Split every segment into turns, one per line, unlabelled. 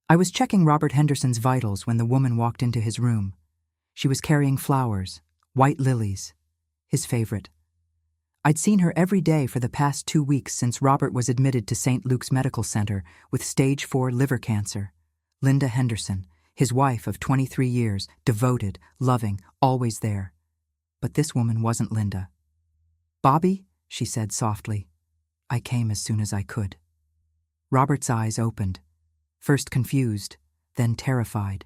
I was checking Robert Henderson's vitals when the woman walked into his room. She was carrying flowers, white lilies, his favorite. I'd seen her every day for the past 2 weeks since Robert was admitted to St. Luke's Medical Center with stage 4 liver cancer. Linda Henderson, his wife of 23 years, devoted, loving, always there. But this woman wasn't Linda. "Bobby," she said softly. "I came as soon as I could." Robert's eyes opened, first confused, then terrified.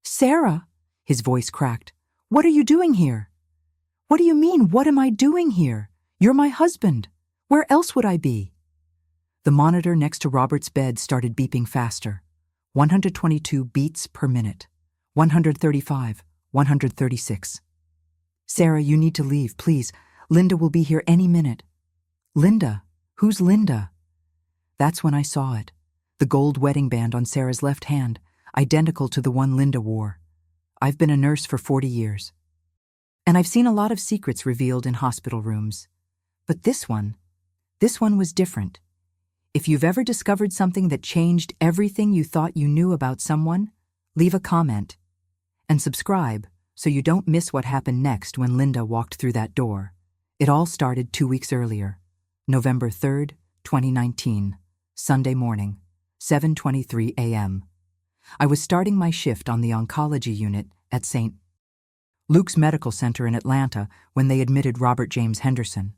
"Sarah," his voice cracked, "what are you doing here?" "What do you mean, what am I doing here? You're my husband. Where else would I be?" The monitor next to Robert's bed started beeping faster. 122 beats per minute. 135, 136. "Sarah, you need to leave, please. Linda will be here any minute." "Linda? Who's Linda?" That's when I saw it. The gold wedding band on Sarah's left hand, identical to the one Linda wore. I've been a nurse for 40 years. And I've seen a lot of secrets revealed in hospital rooms. But this one was different. If you've ever discovered something that changed everything you thought you knew about someone, leave a comment. And subscribe so you don't miss what happened next when Linda walked through that door. It all started 2 weeks earlier, November 3rd, 2019, Sunday morning, 7:23 a.m. I was starting my shift on the oncology unit at St. Luke's Medical Center in Atlanta when they admitted Robert James Henderson,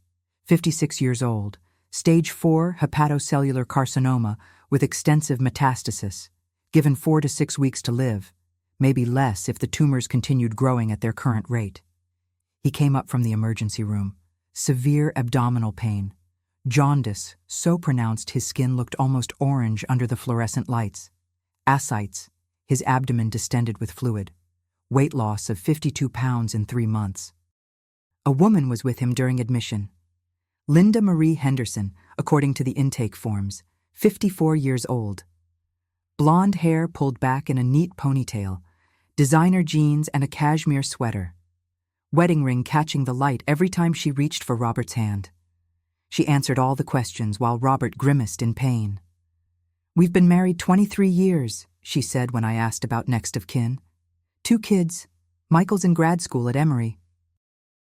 56 years old, stage 4 hepatocellular carcinoma with extensive metastasis, given 4 to 6 weeks to live, maybe less if the tumors continued growing at their current rate. He came up from the emergency room, severe abdominal pain, jaundice so pronounced his skin looked almost orange under the fluorescent lights, ascites, his abdomen distended with fluid, weight loss of 52 pounds in 3 months. A woman was with him during admission. Linda Marie Henderson, according to the intake forms, 54 years old. Blonde hair pulled back in a neat ponytail, designer jeans and a cashmere sweater. Wedding ring catching the light every time she reached for Robert's hand. She answered all the questions while Robert grimaced in pain. "We've been married 23 years, she said when I asked about next of kin. 2 kids. Michael's in grad school at Emory.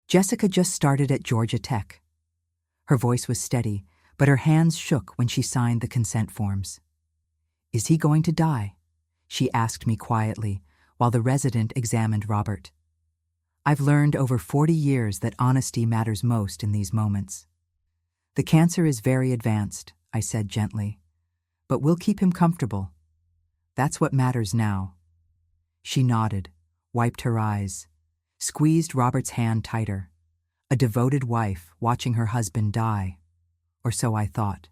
Jessica just started at Georgia Tech." Her voice was steady, but her hands shook when she signed the consent forms. "Is he going to die?" she asked me quietly while the resident examined Robert. I've learned over 40 years that honesty matters most in these moments. "The cancer is very advanced," I said gently, "but we'll keep him comfortable. That's what matters now." She nodded, wiped her eyes, squeezed Robert's hand tighter. A devoted wife watching her husband die, or so I thought.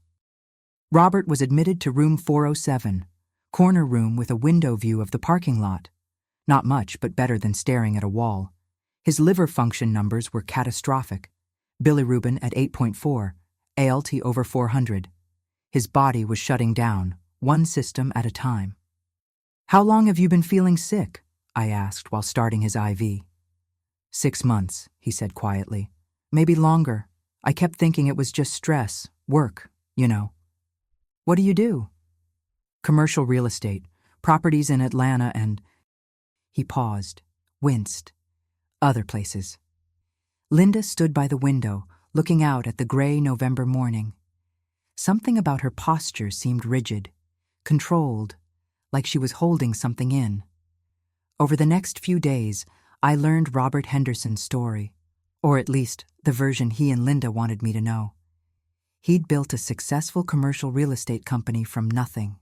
Robert was admitted to room 407, corner room with a window view of the parking lot. Not much, but better than staring at a wall. His liver function numbers were catastrophic. Bilirubin at 8.4, ALT over 400. His body was shutting down, one system at a time. "How long have you been feeling sick?" I asked while starting his IV. 6 months, he said quietly. "Maybe longer. I kept thinking it was just stress, work, you know." "What do you do?" "Commercial real estate, properties in Atlanta and—" He paused, winced. "Other places." Linda stood by the window, looking out at the gray November morning. Something about her posture seemed rigid, controlled, like she was holding something in. Over the next few days, I learned Robert Henderson's story, or at least the version he and Linda wanted me to know. He'd built a successful commercial real estate company from nothing.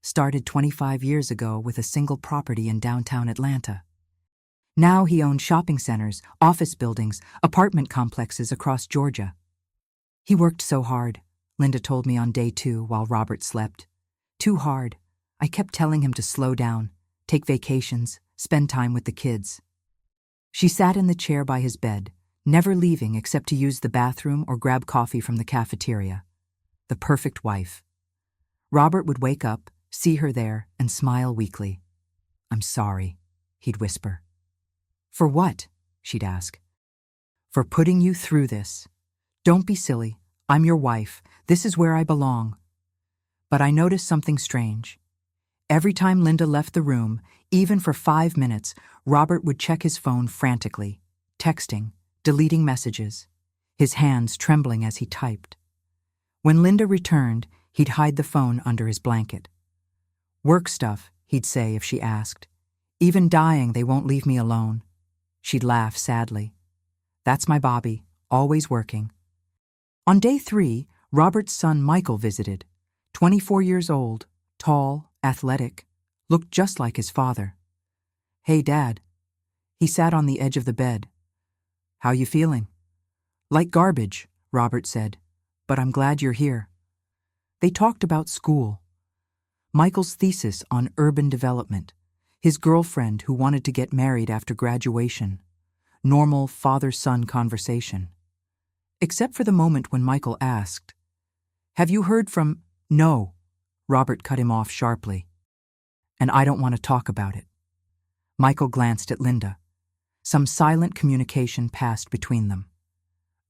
Started 25 years ago with a single property in downtown Atlanta. Now he owned shopping centers, office buildings, apartment complexes across Georgia. He worked so hard, Linda told me on day 2 while Robert slept. Too hard. I kept telling him to slow down, take vacations, spend time with the kids. She sat in the chair by his bed, never leaving except to use the bathroom or grab coffee from the cafeteria. The perfect wife. Robert would wake up, see her there, and smile weakly. "I'm sorry," he'd whisper. "For what?" she'd ask. "For putting you through this. Don't be silly. I'm your wife. This is where I belong." But I noticed something strange. Every time Linda left the room, even for 5 minutes, Robert would check his phone frantically, texting, deleting messages, his hands trembling as he typed. When Linda returned, he'd hide the phone under his blanket. "Work stuff," he'd say if she asked. "Even dying, they won't leave me alone." She'd laugh sadly. "That's my Bobby, always working." On day 3, Robert's son Michael visited. 24 years old, tall, athletic, looked just like his father. "Hey, Dad." He sat on the edge of the bed. "How you feeling?" "Like garbage," Robert said, "but I'm glad you're here." They talked about school. Michael's thesis on urban development, his girlfriend who wanted to get married after graduation, normal father-son conversation. Except for the moment when Michael asked, "Have you heard from—" "No," Robert cut him off sharply. "And I don't want to talk about it." Michael glanced at Linda. Some silent communication passed between them.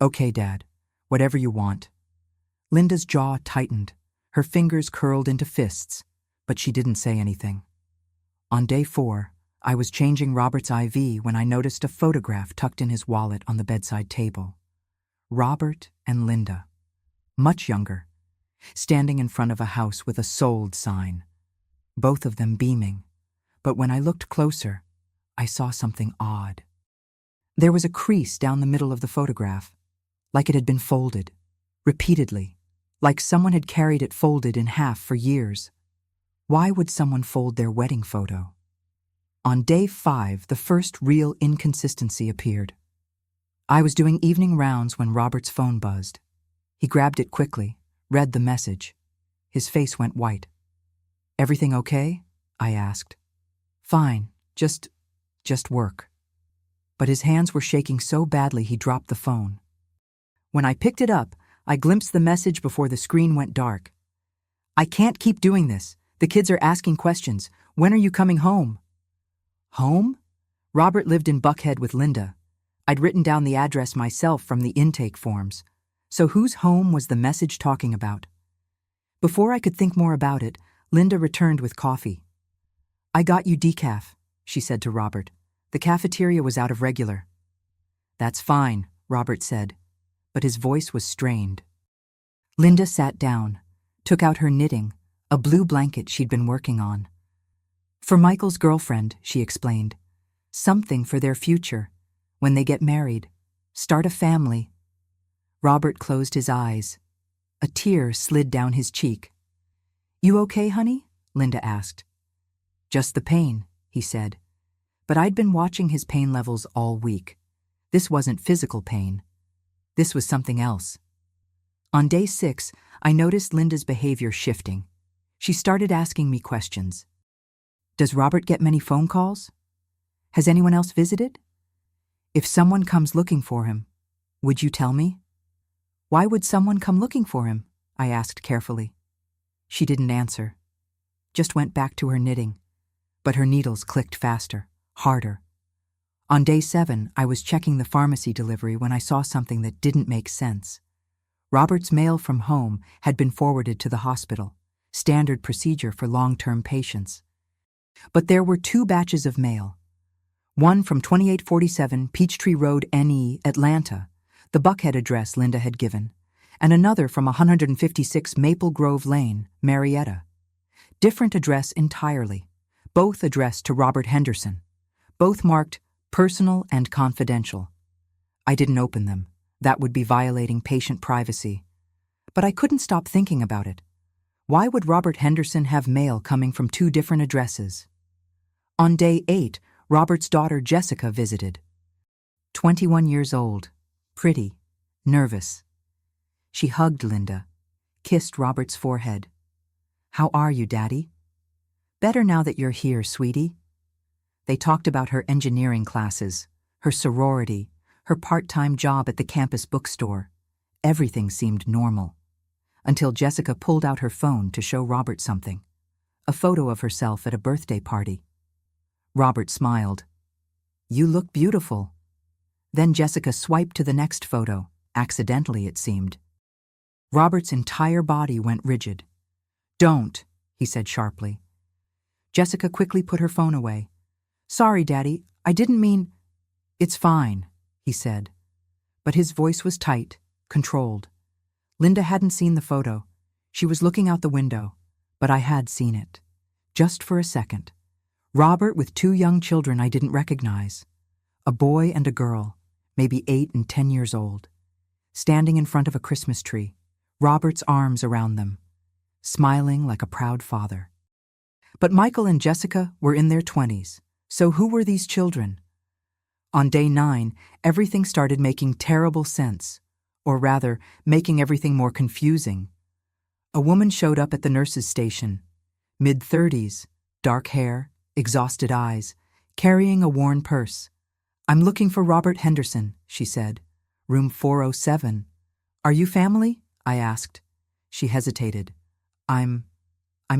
"Okay, Dad, whatever you want." Linda's jaw tightened, her fingers curled into fists, but she didn't say anything. On day 4, I was changing Robert's IV when I noticed a photograph tucked in his wallet on the bedside table. Robert and Linda, much younger, standing in front of a house with a sold sign, both of them beaming. But when I looked closer, I saw something odd. There was a crease down the middle of the photograph, like it had been folded, repeatedly, like someone had carried it folded in half for years. Why would someone fold their wedding photo? On day 5, the first real inconsistency appeared. I was doing evening rounds when Robert's phone buzzed. He grabbed it quickly, read the message. His face went white. "Everything okay?" I asked. "Fine, just work." But his hands were shaking so badly he dropped the phone. When I picked it up, I glimpsed the message before the screen went dark. "I can't keep doing this. The kids are asking questions. When are you coming home?" Home? Robert lived in Buckhead with Linda. I'd written down the address myself from the intake forms. So whose home was the message talking about? Before I could think more about it, Linda returned with coffee. "I got you decaf," she said to Robert. "The cafeteria was out of regular." "That's fine," Robert said, but his voice was strained. Linda sat down, took out her knitting, a blue blanket she'd been working on. "For Michael's girlfriend," she explained. "Something for their future, when they get married, start a family." Robert closed his eyes. A tear slid down his cheek. "You okay, honey?" Linda asked. "Just the pain," he said. But I'd been watching his pain levels all week. This wasn't physical pain. This was something else. On day 6, I noticed Linda's behavior shifting. She started asking me questions. "Does Robert get many phone calls? Has anyone else visited? If someone comes looking for him, would you tell me?" "Why would someone come looking for him?" I asked carefully. She didn't answer, just went back to her knitting, but her needles clicked faster, harder. On day 7, I was checking the pharmacy delivery when I saw something that didn't make sense. Robert's mail from home had been forwarded to the hospital, standard procedure for long-term patients. But there were 2 batches of mail. One from 2847 Peachtree Road, NE, Atlanta, the Buckhead address Linda had given, and another from 156 Maple Grove Lane, Marietta. Different address entirely, both addressed to Robert Henderson, both marked personal and confidential. I didn't open them. That would be violating patient privacy. But I couldn't stop thinking about it. Why would Robert Henderson have mail coming from 2 different addresses? On day 8, Robert's daughter Jessica visited. 21 years old, pretty, nervous. She hugged Linda, kissed Robert's forehead. "How are you, Daddy?" "Better now that you're here, sweetie." They talked about her engineering classes, her sorority, her part-time job at the campus bookstore. Everything seemed normal. Until Jessica pulled out her phone to show Robert something. A photo of herself at a birthday party. Robert smiled. "You look beautiful." Then Jessica swiped to the next photo, accidentally it seemed. Robert's entire body went rigid. "Don't," he said sharply. Jessica quickly put her phone away. "Sorry, Daddy, I didn't mean—" "It's fine," he said. But his voice was tight, controlled. Linda hadn't seen the photo. She was looking out the window, but I had seen it. Just for a second. Robert with 2 young children I didn't recognize. A boy and a girl, maybe 8 and 10 years old. Standing in front of a Christmas tree, Robert's arms around them, smiling like a proud father. But Michael and Jessica were in their 20s, so who were these children? On day 9, everything started making terrible sense, or rather, making everything more confusing. A woman showed up at the nurse's station, mid-30s, dark hair, exhausted eyes, carrying a worn purse. "I'm looking for Robert Henderson," she said. "Room 407. "Are you family?" I asked. She hesitated. I'm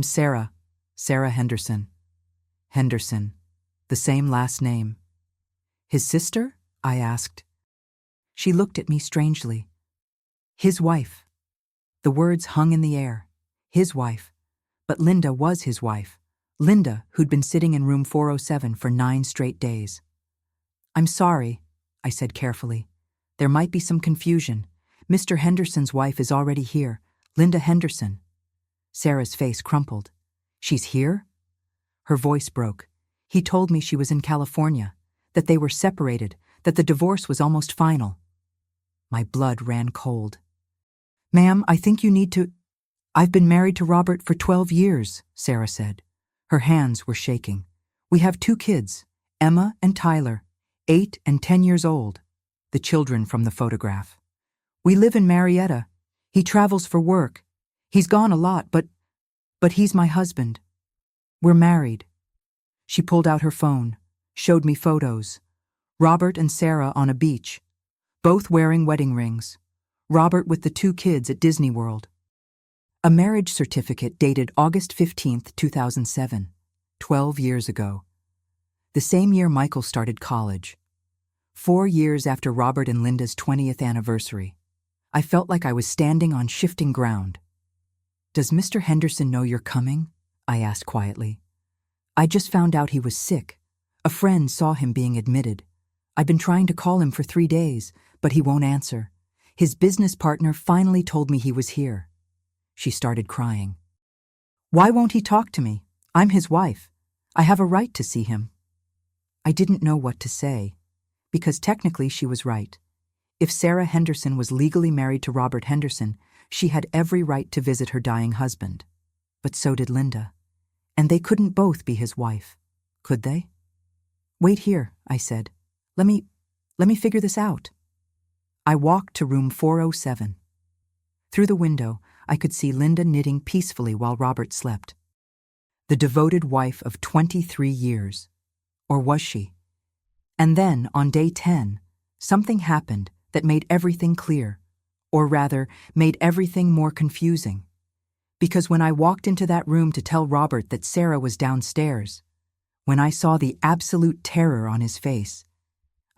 Sarah Henderson." Henderson, the same last name. "His sister?" I asked. She looked at me strangely. "His wife." The words hung in the air. His wife. But Linda was his wife. Linda, who'd been sitting in room 407 for 9 straight days. "I'm sorry," I said carefully. "There might be some confusion. Mr. Henderson's wife is already here, Linda Henderson." Sarah's face crumpled. "She's here?" Her voice broke. "He told me she was in California, that they were separated, that the divorce was almost final." My blood ran cold. "Ma'am, I think you need to—" "I've been married to Robert for 12 years, Sarah said. Her hands were shaking. "We have 2 kids, Emma and Tyler, 8 and 10 years old, the children from the photograph. We live in Marietta. He travels for work. He's gone a lot, but he's my husband. We're married." She pulled out her phone, showed me photos. Robert and Sarah on a beach, both wearing wedding rings. Robert with the 2 kids at Disney World. A marriage certificate dated August 15th, 2007, 12 years ago. The same year Michael started college. 4 years after Robert and Linda's 20th anniversary. I felt like I was standing on shifting ground. "Does Mr. Henderson know you're coming?" I asked quietly. "I just found out he was sick. A friend saw him being admitted. I've been trying to call him for 3 days, but he won't answer. His business partner finally told me he was here." She started crying. "Why won't he talk to me? I'm his wife. I have a right to see him." I didn't know what to say, because technically she was right. If Sarah Henderson was legally married to Robert Henderson, she had every right to visit her dying husband. But so did Linda. And they couldn't both be his wife, could they? "Wait here," I said. Let me figure this out." I walked to room 407. Through the window, I could see Linda knitting peacefully while Robert slept. The devoted wife of 23 years. Or was she? And then, on day 10, something happened that made everything clear, or rather, made everything more confusing. Because when I walked into that room to tell Robert that Sarah was downstairs, when I saw the absolute terror on his face,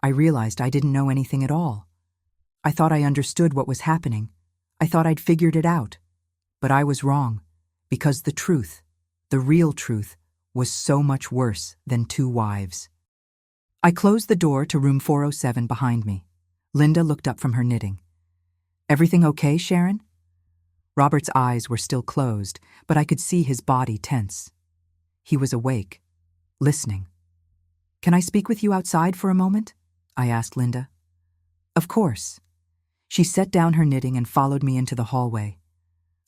I realized I didn't know anything at all. I thought I understood what was happening. I thought I'd figured it out. But I was wrong, because the truth, the real truth, was so much worse than 2 wives. I closed the door to room 407 behind me. Linda looked up from her knitting. "Everything okay, Sharon?" Robert's eyes were still closed, but I could see his body tense. He was awake, listening. "Can I speak with you outside for a moment?" I asked Linda. "Of course." She set down her knitting and followed me into the hallway.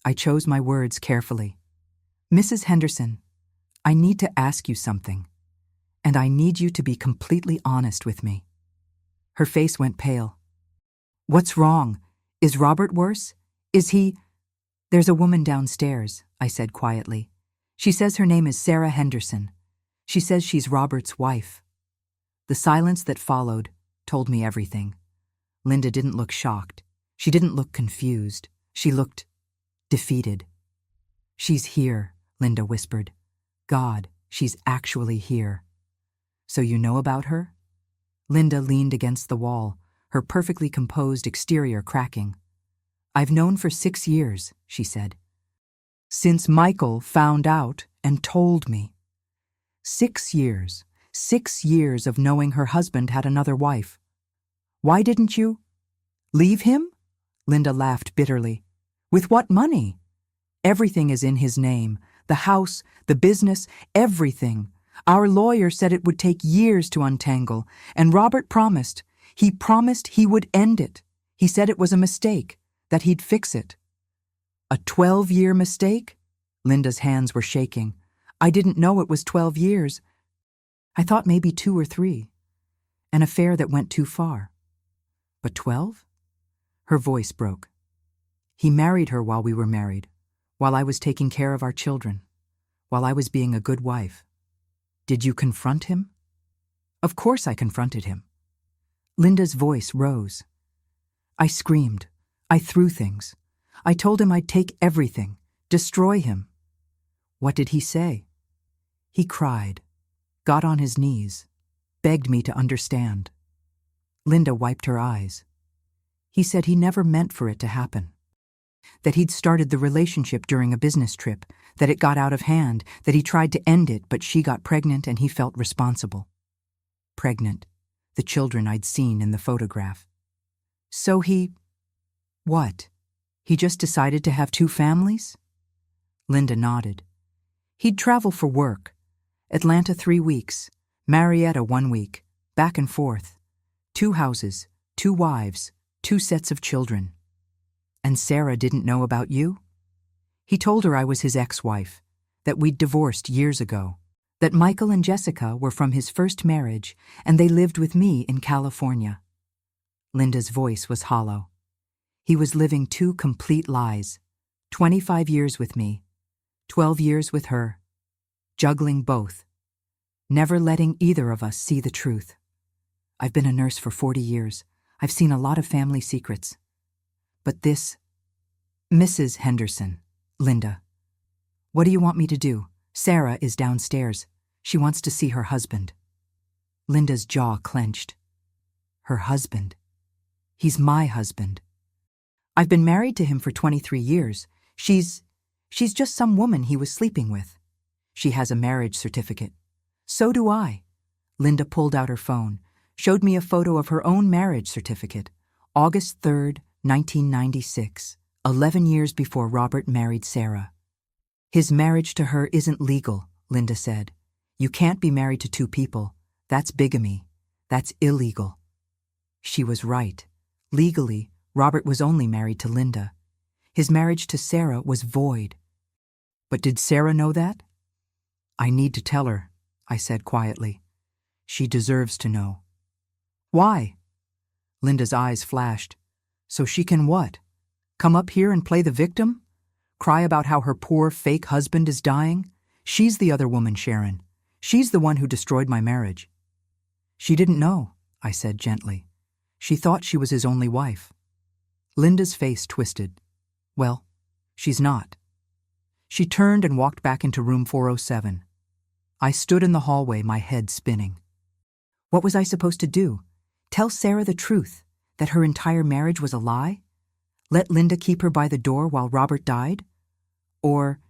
I chose my words carefully. "Mrs. Henderson, I need to ask you something, and I need you to be completely honest with me." Her face went pale. "What's wrong? Is Robert worse? Is he—" "There's a woman downstairs," I said quietly. "She says her name is Sarah Henderson. She says she's Robert's wife." The silence that followed told me everything. Linda didn't look shocked. She didn't look confused. She looked defeated. "She's here," Linda whispered. "God, she's actually here." "So you know about her?" Linda leaned against the wall, her perfectly composed exterior cracking. "I've known for 6 years," she said. "Since Michael found out and told me." 6 years. 6 years of knowing her husband had another wife. Why didn't you leave him? Linda laughed bitterly. With what money? Everything is in his name. The house, the business, everything. Our lawyer said it would take years to untangle, and Robert promised. He promised he would end it. He said it was a mistake, that he'd fix it. A 12-year mistake? Linda's hands were shaking. I didn't know it was 12 years. I thought maybe 2 or 3. An affair that went too far. But 12? Her voice broke. He married her while we were married, while I was taking care of our children, while I was being a good wife. Did you confront him? Of course I confronted him. Linda's voice rose. I screamed. I threw things. I told him I'd take everything, destroy him. What did he say? He cried, got on his knees, begged me to understand. Linda wiped her eyes. He said he never meant for it to happen. That he'd started the relationship during a business trip, that it got out of hand, that he tried to end it, but she got pregnant and he felt responsible. Pregnant, the children I'd seen in the photograph. So he… what? He just decided to have 2 families? Linda nodded. He'd travel for work. Atlanta 3 weeks, Marietta 1 week, back and forth. 2 houses, 2 wives, 2 sets of children. And Sarah didn't know about you? He told her I was his ex-wife, that we'd divorced years ago, that Michael and Jessica were from his first marriage and they lived with me in California. Linda's voice was hollow. He was living 2 complete lies, 25 years with me, 12 years with her, juggling both, never letting either of us see the truth. I've been a nurse for 40 years. I've seen a lot of family secrets. But this… Mrs. Henderson, Linda. What do you want me to do? Sarah is downstairs. She wants to see her husband. Linda's jaw clenched. Her husband. He's my husband. I've been married to him for 23 years. She's just some woman he was sleeping with. She has a marriage certificate. So do I. Linda pulled out her phone, showed me a photo of her own marriage certificate, August 3rd, 1996, 11 years before Robert married Sarah. His marriage to her isn't legal, Linda said. You can't be married to 2 people. That's bigamy. That's illegal. She was right. Legally, Robert was only married to Linda. His marriage to Sarah was void. But did Sarah know that? I need to tell her, I said quietly. She deserves to know. Why? Linda's eyes flashed. So she can what? Come up here and play the victim? Cry about how her poor fake husband is dying? She's the other woman, Sharon. She's the one who destroyed my marriage. She didn't know, I said gently. She thought she was his only wife. Linda's face twisted. Well, she's not. She turned and walked back into room 407. I stood in the hallway, my head spinning. What was I supposed to do? Tell Sarah the truth, that her entire marriage was a lie? Let Linda keep her by the door while Robert died? Or…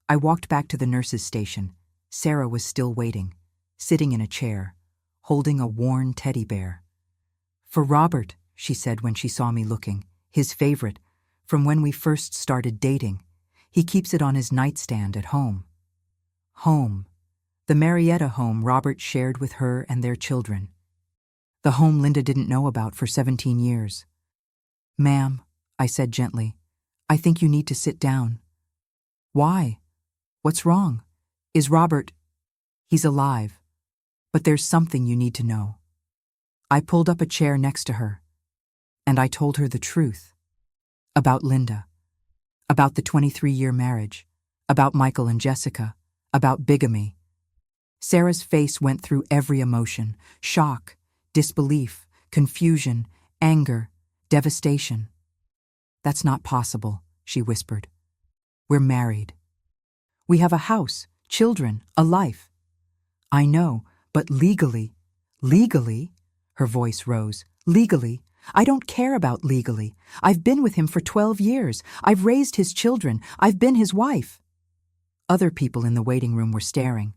I walked back to the nurse's station. Sarah was still waiting, sitting in a chair, holding a worn teddy bear. For Robert, she said when she saw me looking, his favorite, from when we first started dating. He keeps it on his nightstand at home. Home. The Marietta home Robert shared with her and their children. The home Linda didn't know about for 17 years. Ma'am, I said gently, I think you need to sit down. Why? What's wrong? Is Robert… He's alive. But there's something you need to know. I pulled up a chair next to her, and I told her the truth. About Linda. About the 23-year marriage. About Michael and Jessica. About bigamy. Sarah's face went through every emotion: shock, disbelief, confusion, anger, devastation. That's not possible, she whispered. We're married. We have a house, children, a life. I know, but legally… Legally? Her voice rose. Legally? I don't care about legally. I've been with him for 12 years. I've raised his children. I've been his wife. Other people in the waiting room were staring.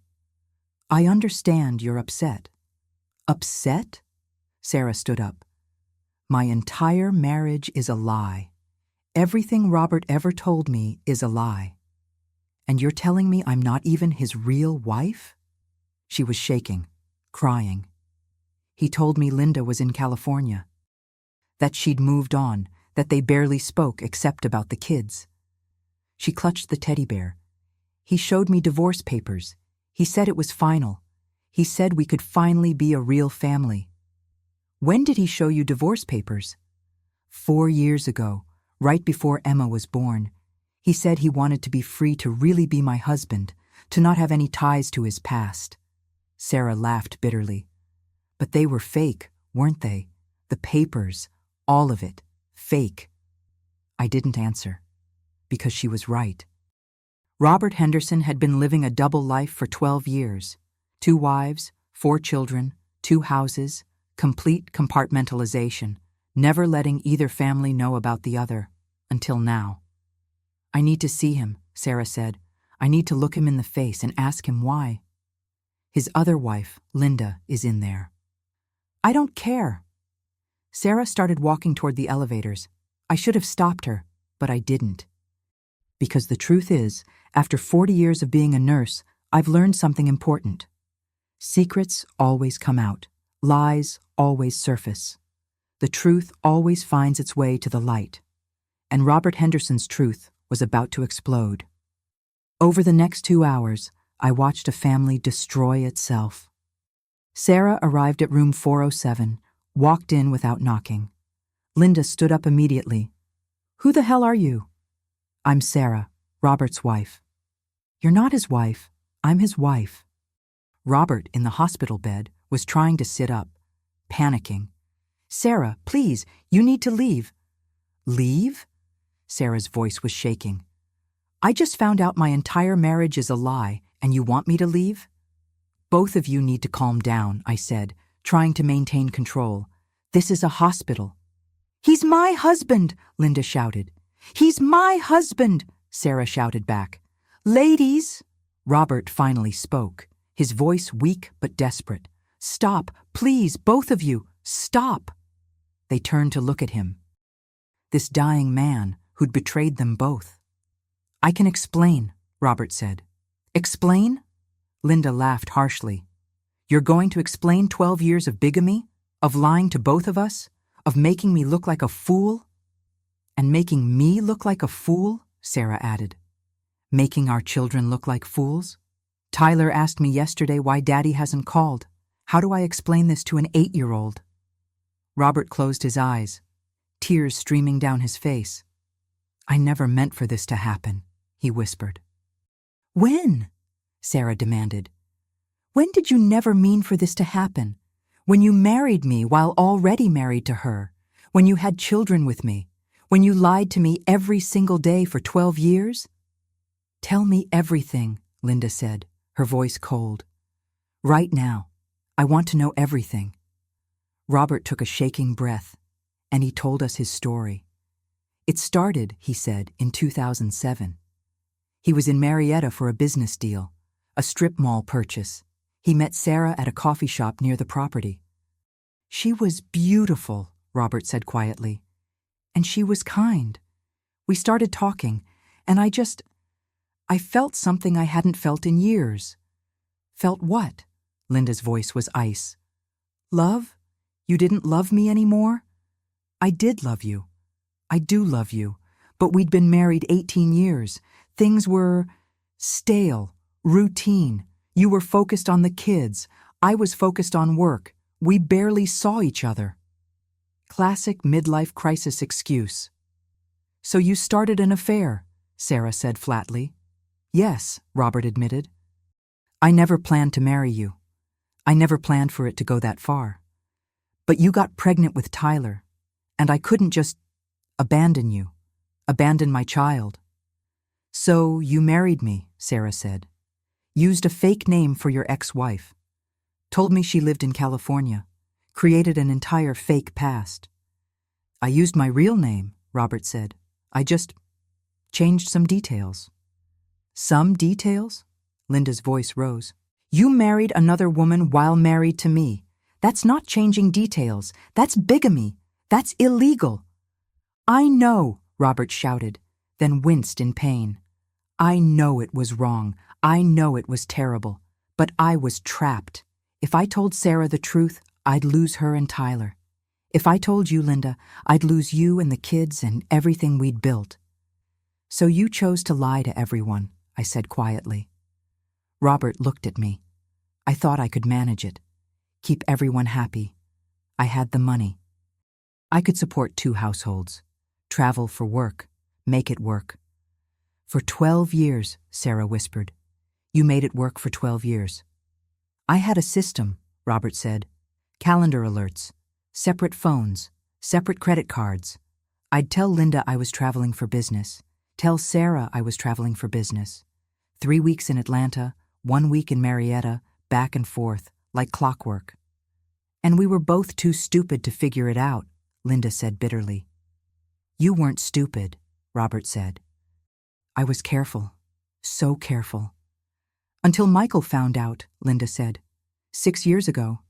I understand you're upset. Upset? Sarah stood up. My entire marriage is a lie. Everything Robert ever told me is a lie. And you're telling me I'm not even his real wife? She was shaking, crying. He told me Linda was in California, that she'd moved on, that they barely spoke except about the kids. She clutched the teddy bear. He showed me divorce papers. He said it was final. He said we could finally be a real family. When did he show you divorce papers? 4 years ago, right before Emma was born. He said he wanted to be free to really be my husband, to not have any ties to his past. Sarah laughed bitterly. But they were fake, weren't they? The papers, all of it, fake. I didn't answer, because she was right. Robert Henderson had been living a double life for 12 years. 2 wives, 4 children, 2 houses, complete compartmentalization, never letting either family know about the other, until now. I need to see him, Sarah said. I need to look him in the face and ask him why. His other wife, Linda, is in there. I don't care. Sarah started walking toward the elevators. I should have stopped her, but I didn't. Because the truth is, after 40 years of being a nurse, I've learned something important. Secrets always come out. Lies always surface. The truth always finds its way to the light. And Robert Henderson's truth was about to explode. Over the next 2 hours, I watched a family destroy itself. Sarah arrived at room 407, walked in without knocking. Linda stood up immediately. Who the hell are you? I'm Sarah, Robert's wife. You're not his wife. I'm his wife. Robert, in the hospital bed, was trying to sit up, panicking. Sarah, please, you need to leave. Leave? Sarah's voice was shaking. I just found out my entire marriage is a lie, and you want me to leave? Both of you need to calm down, I said, trying to maintain control. This is a hospital. He's my husband, Linda shouted. He's my husband, Sarah shouted back. Ladies! Robert finally spoke, his voice weak but desperate. Stop, please, both of you, stop! They turned to look at him. This dying man who'd betrayed them both. I can explain, Robert said. Explain? Linda laughed harshly. You're going to explain 12 years of bigamy? Of lying to both of us? Of making me look like a fool? And making me look like a fool? Sarah added. Making our children look like fools? Tyler asked me yesterday why Daddy hasn't called. How do I explain this to an 8-year-old? Robert closed his eyes, tears streaming down his face. I never meant for this to happen, he whispered. When? Sarah demanded. When did you never mean for this to happen? When you married me while already married to her? When you had children with me? When you lied to me every single day for 12 years? Tell me everything, Linda said, her voice cold. Right now, I want to know everything. Robert took a shaking breath, and he told us his story. It started, he said, in 2007. He was in Marietta for a business deal, a strip mall purchase. He met Sarah at a coffee shop near the property. She was beautiful, Robert said quietly. And she was kind. We started talking, and I felt something I hadn't felt in years. Felt what? Linda's voice was ice. Love? You didn't love me anymore? I did love you. I do love you. But we'd been married 18 years. Things were stale, routine. You were focused on the kids. I was focused on work. We barely saw each other. Classic midlife crisis excuse. So you started an affair, Sarah said flatly. Yes, Robert admitted. I never planned to marry you. I never planned for it to go that far. But you got pregnant with Tyler, and I couldn't just abandon you, abandon my child. So you married me, Sarah said. Used a fake name for your ex-wife. Told me she lived in California. Created an entire fake past. I used my real name, Robert said. I just changed some details. Some details? Linda's voice rose. You married another woman while married to me. That's not changing details. That's bigamy. That's illegal." "I know," Robert shouted, then winced in pain. "I know it was wrong. I know it was terrible. But I was trapped. If I told Sarah the truth, I'd lose her and Tyler. If I told you, Linda, I'd lose you and the kids and everything we'd built." "So you chose to lie to everyone," I said quietly. Robert looked at me. I thought I could manage it. Keep everyone happy. I had the money. I could support 2 households. Travel for work. Make it work. "For 12 years, Sarah whispered. "You made it work for 12 years. "I had a system," Robert said. "Calendar alerts. Separate phones. Separate credit cards. I'd tell Linda I was traveling for business. Tell Sarah I was traveling for business. 3 weeks in Atlanta, 1 week in Marietta, back and forth, like clockwork. And we were both too stupid to figure it out," Linda said bitterly. "You weren't stupid," Robert said. "I was careful. So careful. Until Michael found out," Linda said. 6 years ago.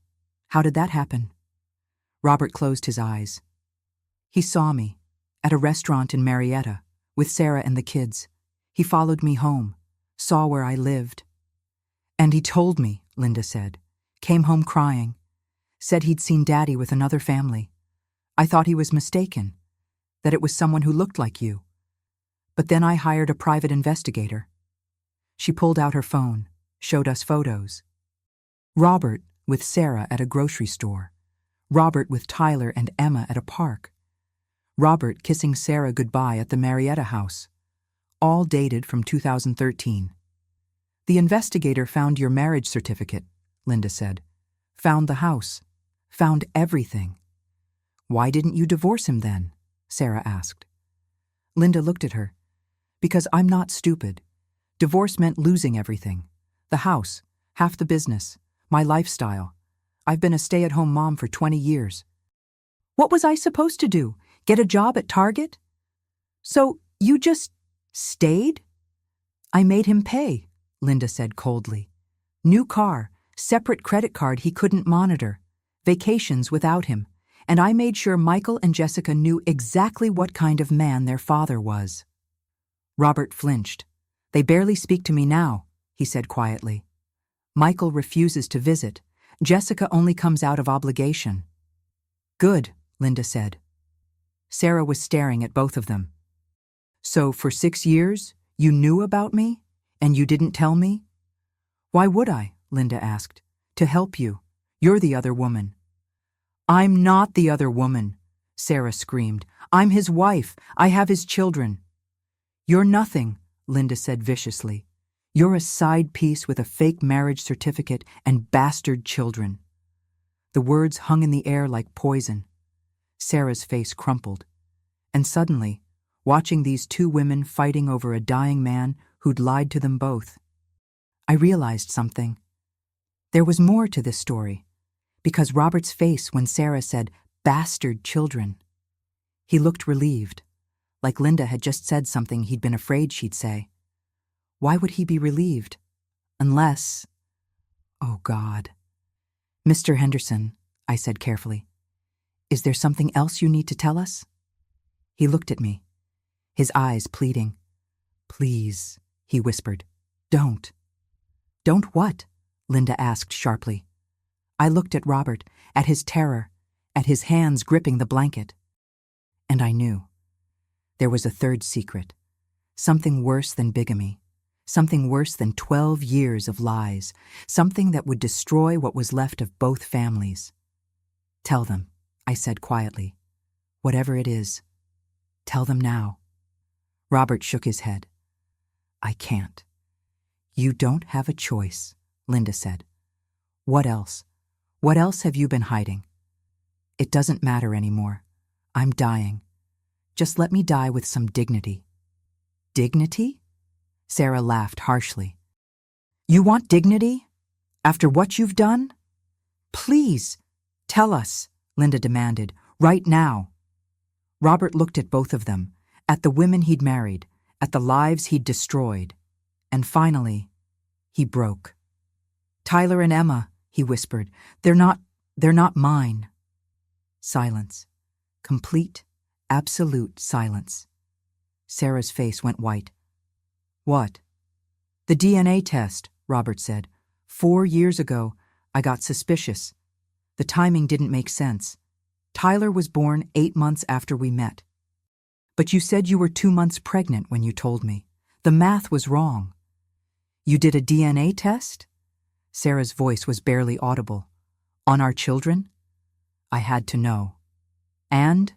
How did that happen?" Robert closed his eyes. "He saw me, at a restaurant in Marietta, with Sarah and the kids. He followed me home, saw where I lived. And he told me," Linda said. "Came home crying. Said he'd seen Daddy with another family. I thought he was mistaken, that it was someone who looked like you. But then I hired a private investigator." She pulled out her phone, showed us photos. Robert with Sarah at a grocery store. Robert with Tyler and Emma at a park. Robert kissing Sarah goodbye at the Marietta house. All dated from 2013. "The investigator found your marriage certificate," Linda said. "Found the house. Found everything." "Why didn't you divorce him then?" Sarah asked. Linda looked at her. "Because I'm not stupid. Divorce meant losing everything. The house, half the business, my lifestyle. I've been a stay-at-home mom for 20 years. What was I supposed to do? Get a job at Target? So you just stayed?" "I made him pay," Linda said coldly. "New car, separate credit card he couldn't monitor, vacations without him, and I made sure Michael and Jessica knew exactly what kind of man their father was." Robert flinched. "They barely speak to me now," he said quietly. "Michael refuses to visit. Jessica only comes out of obligation." "Good," Linda said. Sarah was staring at both of them. "So for 6 years, you knew about me, and you didn't tell me?" "Why would I?" Linda asked. "To help you. You're the other woman." "I'm not the other woman," Sarah screamed. "I'm his wife. I have his children." "You're nothing," Linda said viciously. "You're a side piece with a fake marriage certificate and bastard children." The words hung in the air like poison. Sarah's face crumpled. And suddenly, watching these 2 women fighting over a dying man who'd lied to them both, I realized something. There was more to this story, because Robert's face when Sarah said, "bastard children," he looked relieved, like Linda had just said something he'd been afraid she'd say. Why would he be relieved? Unless... Oh, God. "Mr. Henderson," I said carefully, "is there something else you need to tell us?" He looked at me, his eyes pleading. "Please," he whispered, "don't." "Don't what?" Linda asked sharply. I looked at Robert, at his terror, at his hands gripping the blanket. And I knew. There was a third secret, something worse than bigamy, something worse than 12 years of lies, something that would destroy what was left of both families. "Tell them," I said quietly. "Whatever it is, tell them now." Robert shook his head. "I can't." "You don't have a choice," Linda said. "What else? What else have you been hiding?" "It doesn't matter anymore. I'm dying. Just let me die with some dignity." "Dignity?" Sarah laughed harshly. "You want dignity? After what you've done? Please, tell us," Linda demanded, "right now." Robert looked at both of them, at the women he'd married, at the lives he'd destroyed, and finally, he broke. Tyler and Emma, he whispered. They're not mine. Silence. Complete, absolute silence. Sarah's face went white. What? The DNA test, Robert said. 4 years ago, I got suspicious. The timing didn't make sense. Tyler was born 8 months after we met. But you said you were 2 months pregnant when you told me. The math was wrong. You did a DNA test? Sarah's voice was barely audible. On our children? I had to know. And?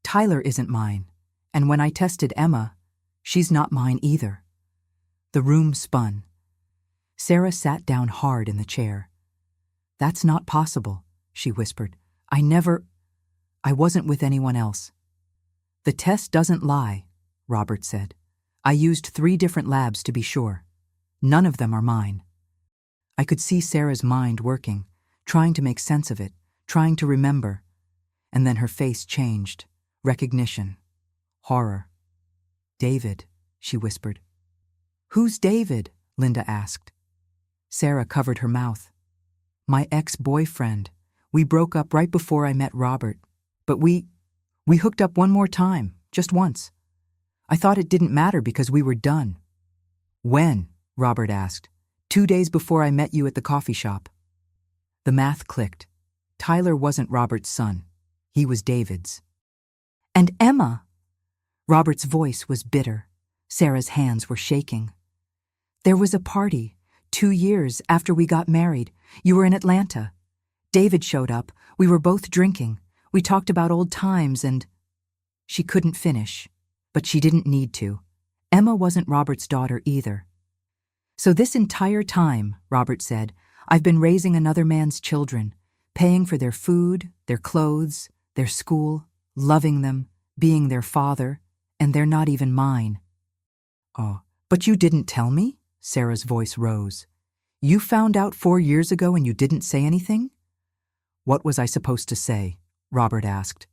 Tyler isn't mine. And when I tested Emma, she's not mine either. The room spun. Sarah sat down hard in the chair. That's not possible, she whispered. I wasn't with anyone else. The test doesn't lie, Robert said. I used 3 different labs to be sure. None of them are mine. I could see Sarah's mind working, trying to make sense of it, trying to remember. And then her face changed. Recognition. Horror. David, she whispered. Who's David? Linda asked. Sarah covered her mouth. My ex-boyfriend. We broke up right before I met Robert. But we hooked up one more time, just once. I thought it didn't matter because we were done. When? Robert asked. 2 days before I met you at the coffee shop. The math clicked. Tyler wasn't Robert's son. He was David's. And Emma? Robert's voice was bitter. Sarah's hands were shaking. There was a party, 2 years after we got married. You were in Atlanta. David showed up. We were both drinking. We talked about old times and... She couldn't finish, but she didn't need to. Emma wasn't Robert's daughter either. So this entire time, Robert said, I've been raising another man's children, paying for their food, their clothes, their school, loving them, being their father, and they're not even mine. Oh, but you didn't tell me? Sarah's voice rose. You found out 4 years ago and you didn't say anything? What was I supposed to say? Robert asked.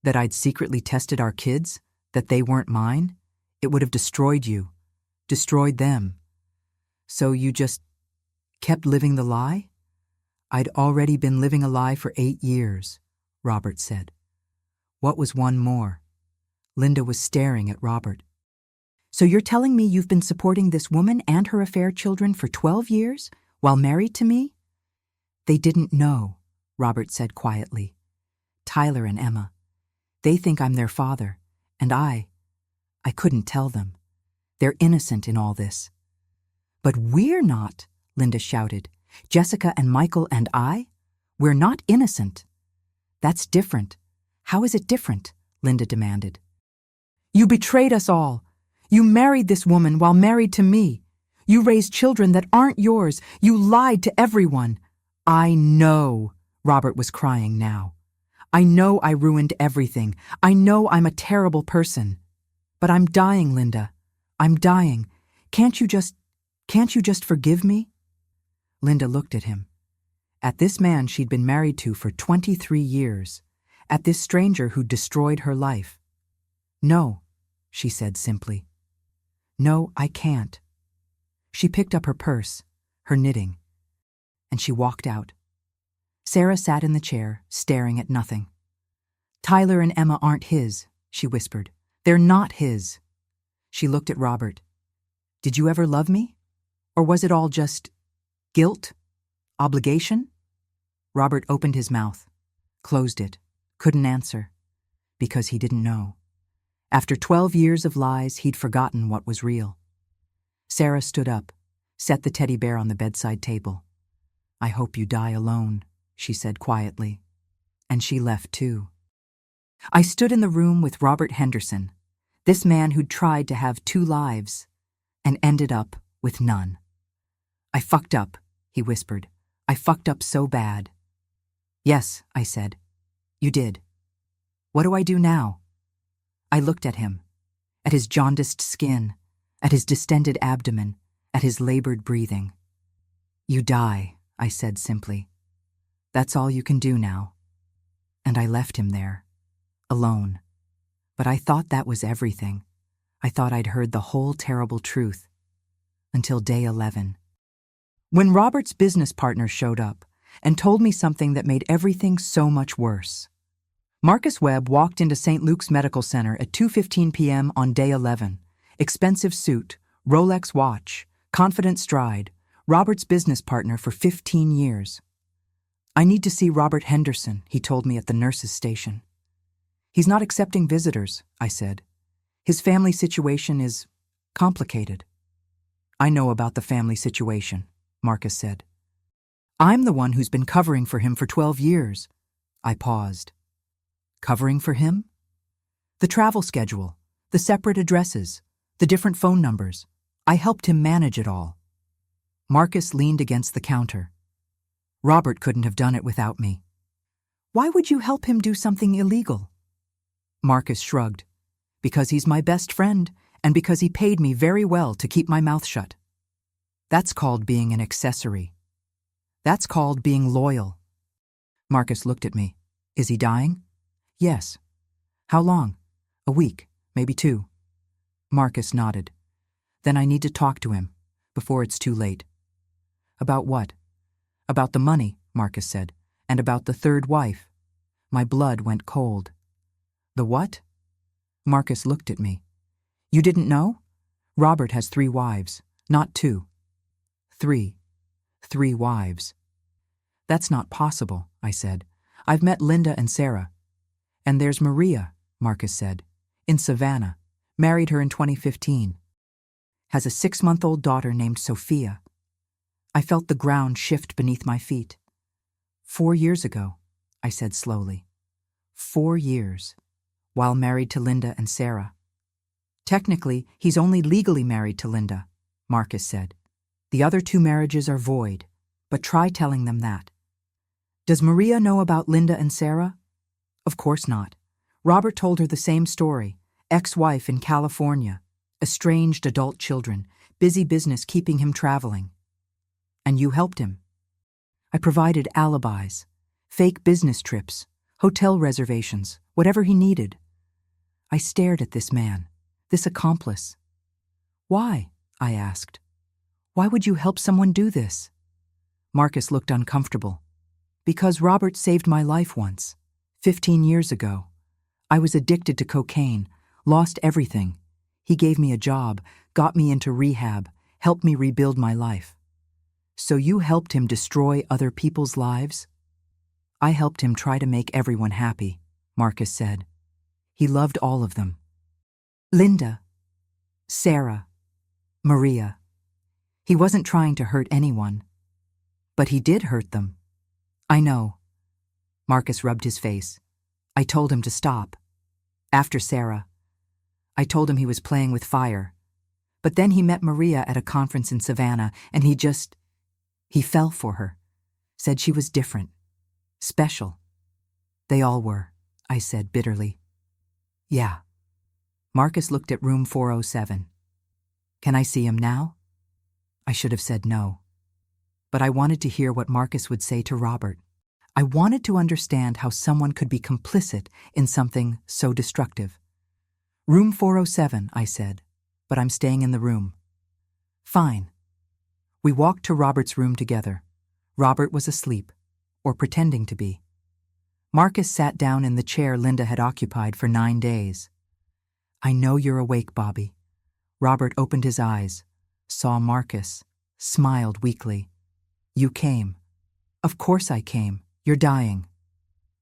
That I'd secretly tested our kids? That they weren't mine? It would have destroyed you. Destroyed them. So you just kept living the lie? I'd already been living a lie for 8 years, Robert said. What was one more? Linda was staring at Robert. So you're telling me you've been supporting this woman and her affair children for 12 years, while married to me? They didn't know, Robert said quietly. Tyler and Emma. They think I'm their father, and I couldn't tell them. They're innocent in all this. But we're not, Linda shouted. Jessica and Michael and I? We're not innocent. That's different. How is it different? Linda demanded. You betrayed us all. You married this woman while married to me. You raised children that aren't yours. You lied to everyone. I know, Robert was crying now. I know I ruined everything. I know I'm a terrible person. But I'm dying, Linda. I'm dying. Can't you just forgive me? Linda looked at him. At this man she'd been married to for 23 years. At this stranger who destroyed her life. No, she said simply. No, I can't. She picked up her purse, her knitting, and she walked out. Sarah sat in the chair, staring at nothing. Tyler and Emma aren't his, she whispered. They're not his. She looked at Robert. Did you ever love me? Or was it all just guilt? Obligation? Robert opened his mouth, closed it, couldn't answer, because he didn't know. After 12 years of lies, he'd forgotten what was real. Sarah stood up, set the teddy bear on the bedside table. I hope you die alone, she said quietly. And she left too. I stood in the room with Robert Henderson, this man who'd tried to have 2 lives and ended up with none. I fucked up, he whispered. I fucked up so bad. Yes, I said. You did. What do I do now? I looked at him, at his jaundiced skin, at his distended abdomen, at his labored breathing. You die, I said simply. That's all you can do now. And I left him there, alone. But I thought that was everything. I thought I'd heard the whole terrible truth. Until day 11. When Robert's business partner showed up and told me something that made everything so much worse. Marcus Webb walked into St. Luke's Medical Center at 2:15 p.m. on day 11. Expensive suit, Rolex watch, confident stride, Robert's business partner for 15 years. "I need to see Robert Henderson," he told me at the nurse's station. "He's not accepting visitors," I said. "His family situation is complicated." "I know about the family situation," Marcus said. "I'm the one who's been covering for him for 12 years. I paused. Covering for him? The travel schedule, the separate addresses, the different phone numbers. I helped him manage it all. Marcus leaned against the counter. "Robert couldn't have done it without me." "Why would you help him do something illegal?" Marcus shrugged. "Because he's my best friend, and because he paid me very well to keep my mouth shut. That's called being an accessory. That's called being loyal." Marcus looked at me. "Is he dying?" "Yes." "How long?" "A week, maybe 2. Marcus nodded. "Then I need to talk to him, before it's too late." "About what?" "About the money," Marcus said, "and about the third wife." My blood went cold. "The what?" Marcus looked at me. "You didn't know? Robert has 3 wives, not 2. 3. 3 wives." "That's not possible," I said. "I've met Linda and Sarah." "And there's Maria," Marcus said, "in Savannah. Married her in 2015. Has a 6-month-old daughter named Sophia." I felt the ground shift beneath my feet. 4 years ago, I said slowly. 4 years, while married to Linda and Sarah. "Technically, he's only legally married to Linda," Marcus said. "The other 2 marriages are void, but try telling them that." "Does Maria know about Linda and Sarah?" "Of course not. Robert told her the same story. Ex-wife in California, estranged adult children, busy business keeping him traveling." "And you helped him?" "I provided alibis, fake business trips, hotel reservations, whatever he needed." I stared at this man, this accomplice. "Why?" I asked. "Why would you help someone do this?" Marcus looked uncomfortable. "Because Robert saved my life once, 15 years ago. I was addicted to cocaine, lost everything. He gave me a job, got me into rehab, helped me rebuild my life." "So you helped him destroy other people's lives?" "I helped him try to make everyone happy," Marcus said. "He loved all of them. Linda, Sarah, Maria. He wasn't trying to hurt anyone. But he did hurt them." "I know." Marcus rubbed his face. "I told him to stop. After Sarah. I told him he was playing with fire. But then he met Maria at a conference in Savannah, and he fell for her. Said she was different. Special." "They all were," I said bitterly. "Yeah." Marcus looked at room 407. "Can I see him now?" I should have said no. But I wanted to hear what Marcus would say to Robert. I wanted to understand how someone could be complicit in something so destructive. "Room 407, I said, "but I'm staying in the room." "Fine." We walked to Robert's room together. Robert was asleep, or pretending to be. Marcus sat down in the chair Linda had occupied for 9 days. "I know you're awake, Bobby." Robert opened his eyes, saw Marcus, smiled weakly. "You came." "Of course I came. You're dying."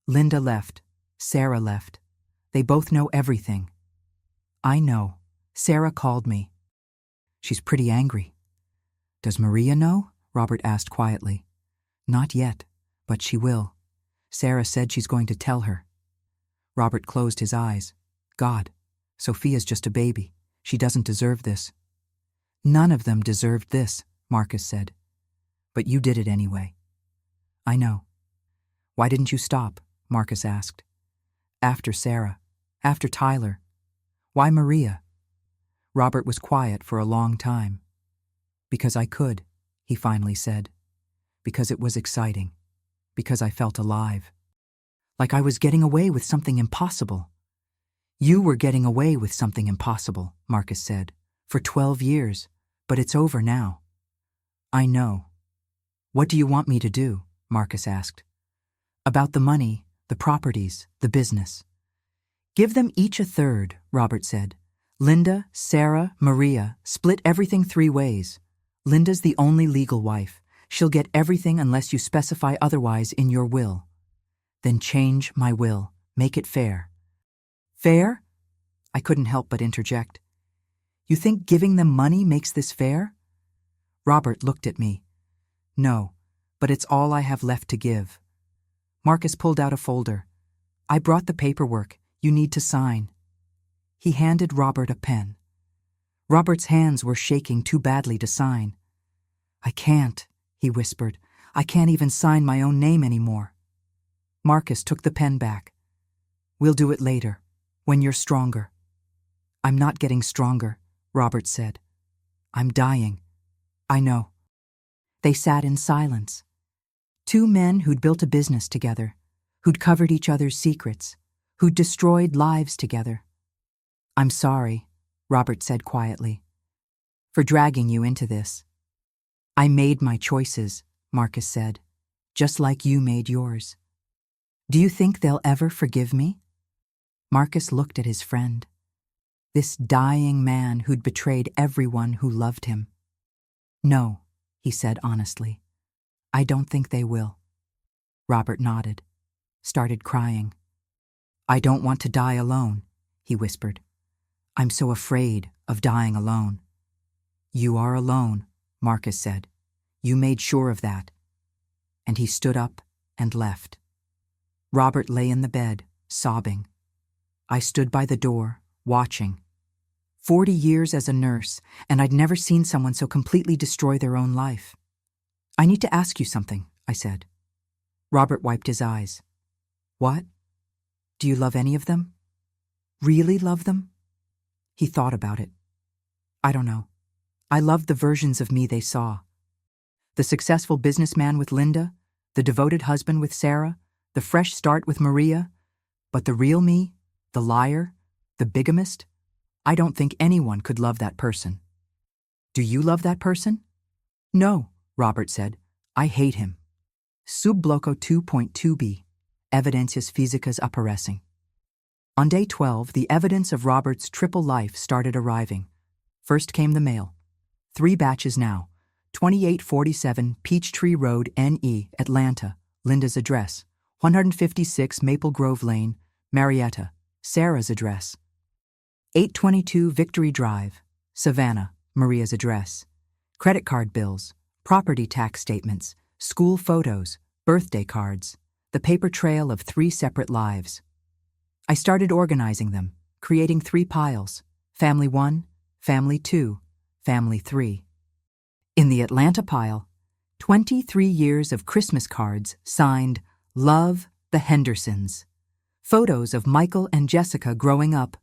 Linda left. Sarah left. They both know everything. "I know. Sarah called me." "She's pretty angry." "Does Maria know?" Robert asked quietly. "Not yet, but she will. Sarah said she's going to tell her." Robert closed his eyes. "God, Sophia's just a baby. She doesn't deserve this." "None of them deserved this," Marcus said. "But you did it anyway." "I know." "Why didn't you stop?" Marcus asked. "After Sarah. After Tyler. Why Maria?" Robert was quiet for a long time. "Because I could," he finally said. "Because it was exciting. Because I felt alive. Like I was getting away with something impossible." "You were getting away with something impossible," Marcus said, "for 12 years, but it's over now." "I know." What do you want me to do? Marcus asked. About the money, the properties, the business. Give them each a third, Robert said. Linda, Sarah, Maria, split everything 3 ways. Linda's the only legal wife. She'll get everything unless you specify otherwise in your will. Then change my will. Make it fair. Fair? I couldn't help but interject. You think giving them money makes this fair? Robert looked at me. No, but it's all I have left to give. Marcus pulled out a folder. I brought the paperwork. You need to sign. He handed Robert a pen. Robert's hands were shaking too badly to sign. I can't, he whispered. I can't even sign my own name anymore. Marcus took the pen back. We'll do it later, when you're stronger. I'm not getting stronger, Robert said. I'm dying. I know. They sat in silence. 2 men who'd built a business together, who'd covered each other's secrets, who'd destroyed lives together. I'm sorry, Robert said quietly, for dragging you into this. I made my choices, Marcus said, just like you made yours. Do you think they'll ever forgive me? Marcus looked at his friend, this dying man who'd betrayed everyone who loved him. No, he said honestly. I don't think they will. Robert nodded, started crying. I don't want to die alone, he whispered. I'm so afraid of dying alone. You are alone, Marcus said. You made sure of that. And he stood up and left. Robert lay in the bed, sobbing. I stood by the door, watching. 40 years as a nurse, and I'd never seen someone so completely destroy their own life. I need to ask you something, I said. Robert wiped his eyes. What? Do you love any of them? Really love them? He thought about it. I don't know. I loved the versions of me they saw. The successful businessman with Linda, the devoted husband with Sarah, the fresh start with Maria. But the real me, the liar, the bigamist, I don't think anyone could love that person. Do you love that person? No, Robert said. I hate him. Sub bloco 2.2b. Evidentias physicas apparecem. On day 12, the evidence of Robert's triple life started arriving. First came the mail. 3 batches now. 2847 Peachtree Road, NE, Atlanta, Linda's address. 156 Maple Grove Lane, Marietta, Sarah's address. 822 Victory Drive, Savannah, Maria's address. Credit card bills, property tax statements, school photos, birthday cards, the paper trail of 3 separate lives. I started organizing them, creating 3 piles, Family 1, Family 2, Family 3. In the Atlanta pile, 23 years of Christmas cards signed Love the Hendersons, photos of Michael and Jessica growing up,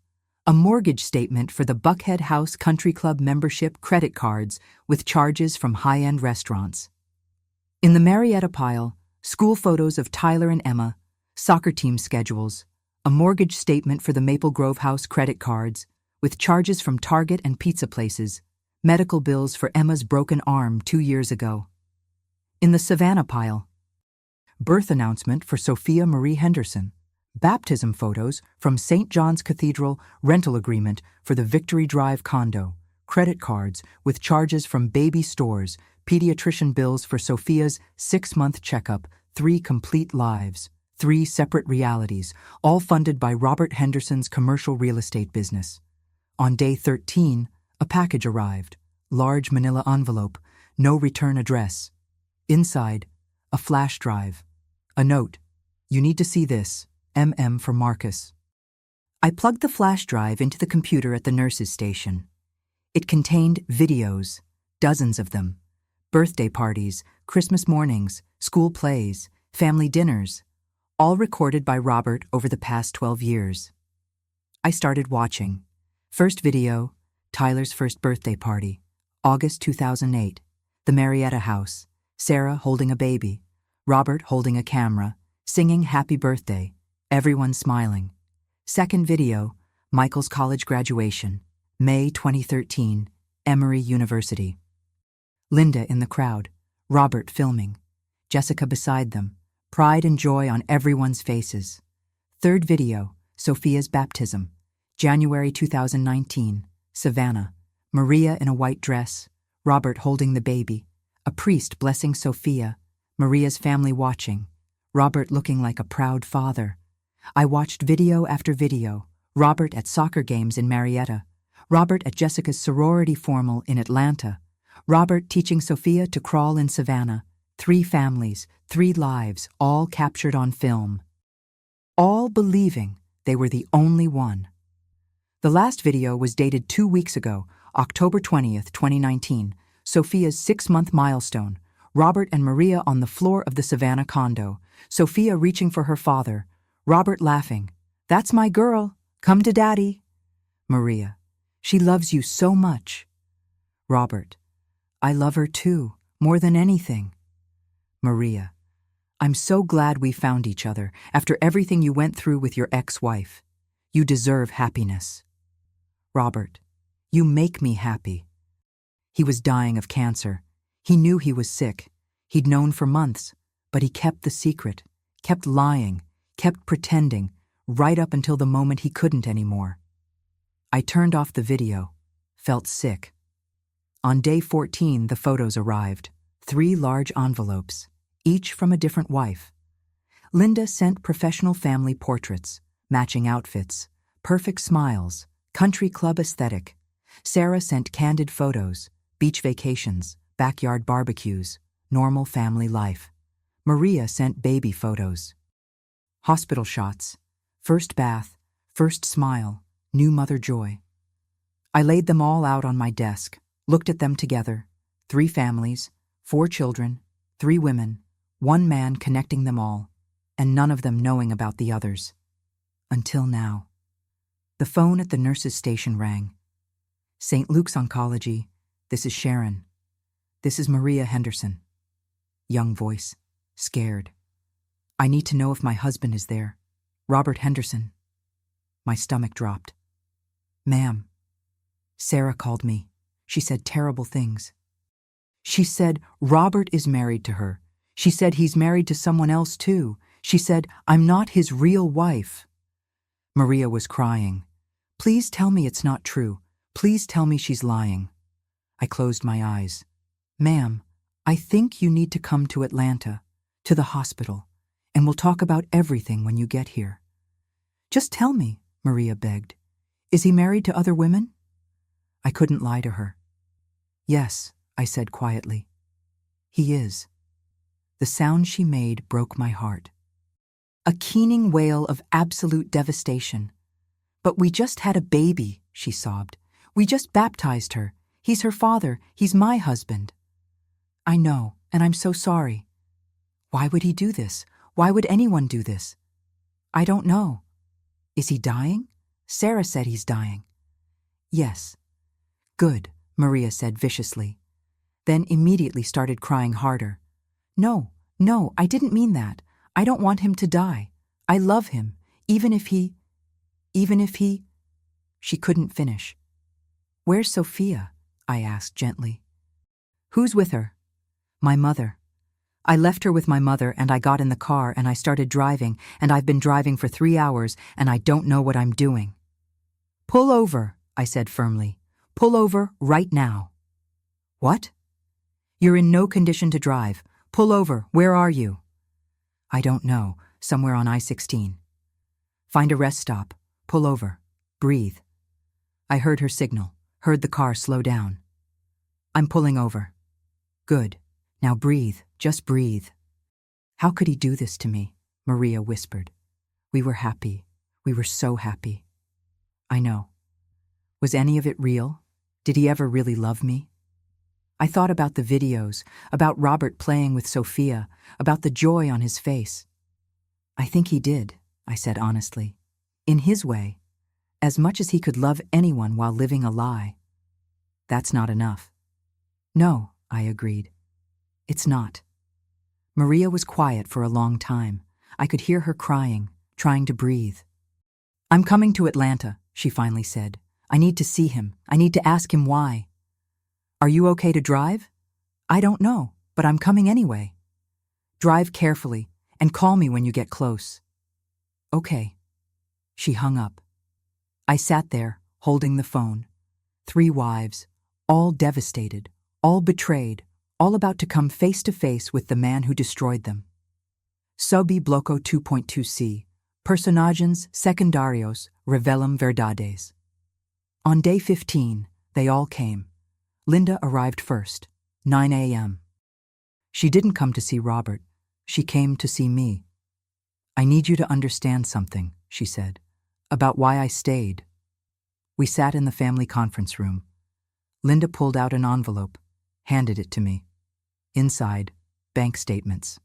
a mortgage statement for the Buckhead House Country Club membership credit cards with charges from high-end restaurants. In the Marietta pile, school photos of Tyler and Emma, soccer team schedules, a mortgage statement for the Maple Grove House credit cards with charges from Target and pizza places, medical bills for Emma's broken arm 2 years ago. In the Savannah pile, birth announcement for Sophia Marie Henderson, baptism photos from St. John's Cathedral rental agreement for the Victory Drive condo, credit cards with charges from baby stores, pediatrician bills for Sophia's 6-month checkup, 3 complete lives, 3 separate realities, all funded by Robert Henderson's commercial real estate business. On day 13, a package arrived, large manila envelope, no return address. Inside, a flash drive, a note, "You need to see this, MM for Marcus." I plugged the flash drive into the computer at the nurse's station. It contained videos, dozens of them, birthday parties, Christmas mornings, school plays, family dinners, all recorded by Robert over the past 12 years. I started watching. First video, Tyler's first birthday party, August 2008, the Marietta house, Sarah holding a baby, Robert holding a camera, singing happy birthday, everyone smiling. Second video, Michael's college graduation, May 2013, Emory University. Linda in the crowd, Robert filming. Jessica beside them. Pride and joy on everyone's faces. Third video, Sophia's baptism. January 2019, Savannah. Maria in a white dress. Robert holding the baby. A priest blessing Sophia. Maria's family watching. Robert looking like a proud father. I watched video after video. Robert at soccer games in Marietta. Robert at Jessica's sorority formal in Atlanta. Robert teaching Sophia to crawl in Savannah. 3 families, 3 lives, all captured on film. All believing they were the only one. The last video was dated 2 weeks ago, October 20th, 2019, Sophia's 6-month milestone. Robert and Maria on the floor of the Savannah condo. Sophia reaching for her father. Robert laughing. "That's my girl. Come to daddy." Maria. "She loves you so much." Robert. "I love her too, more than anything." Maria. "I'm so glad we found each other after everything you went through with your ex-wife. You deserve happiness." Robert. "You make me happy." He was dying of cancer. He knew he was sick. He'd known for months, but he kept the secret, kept lying, kept pretending, right up until the moment he couldn't anymore. I turned off the video, felt sick. On day 14, the photos arrived. 3 large envelopes, each from a different wife. Linda sent professional family portraits, matching outfits, perfect smiles, country club aesthetic. Sarah sent candid photos, beach vacations, backyard barbecues, normal family life. Maria sent baby photos. Hospital shots, first bath, first smile, new mother joy. I laid them all out on my desk, looked at them together. 3 families, 4 children, 3 women, 1 man connecting them all, and none of them knowing about the others. Until now. The phone at the nurse's station rang. "St. Luke's Oncology, this is Sharon. This is Maria Henderson." Young voice, scared. "I need to know if my husband is there. Robert Henderson." My stomach dropped. "Ma'am." Sarah called me. She said terrible things. She said Robert is married to her. She said he's married to someone else too. She said, "I'm not his real wife." Maria was crying. "Please tell me it's not true. Please tell me she's lying." I closed my eyes. "Ma'am, I think you need to come to Atlanta, to the hospital, and we'll talk about everything when you get here." "Just tell me," Maria begged. "Is he married to other women?" I couldn't lie to her. "Yes," I said quietly. "He is." The sound she made broke my heart. A keening wail of absolute devastation. "But we just had a baby," she sobbed. "We just baptized her. He's her father. He's my husband." "I know, and I'm so sorry." "Why would he do this? Why would anyone do this?" "I don't know." "Is he dying?" "Sarah said he's dying." "Yes." "Good," Maria said viciously. Then immediately started crying harder. No, I didn't mean that. I don't want him to die. I love him, even if he... She couldn't finish. "Where's Sophia?" I asked gently. "Who's with her?" "My mother. I left her with my mother and I got in the car and I started driving and I've been driving for 3 hours and I don't know what I'm doing." "Pull over," I said firmly. "Pull over right now." "What?" "You're in no condition to drive. Pull over. Where are you?" "I don't know. Somewhere on I-16. "Find a rest stop. Pull over. Breathe." I heard her signal, heard the car slow down. "I'm pulling over." "Good. Now breathe. Just breathe." "How could he do this to me?" Maria whispered. "We were happy. We were so happy." "I know. Was any of it real? Did he ever really love me?" I thought about the videos, about Robert playing with Sophia, about the joy on his face. "I think he did," I said honestly. "In his way, as much as he could love anyone while living a lie." "That's not enough." "No," I agreed. "It's not." Maria was quiet for a long time. I could hear her crying, trying to breathe. "I'm coming to Atlanta," she finally said. "I need to see him. I need to ask him why." "Are you okay to drive?" "I don't know." But I'm coming anyway. Drive carefully and call me when you get close. Okay. She hung up. I sat there, holding the phone. 3 wives, all devastated, all betrayed, all about to come face to face with the man who destroyed them. Subi Bloco 2.2c, Personagens secundarios revelam verdades. On day 15, they all came. Linda arrived first, 9 a.m. She didn't come to see Robert. She came to see me. I need you to understand something, she said, about why I stayed. We sat in the family conference room. Linda pulled out an envelope, handed it to me. Inside, bank statements.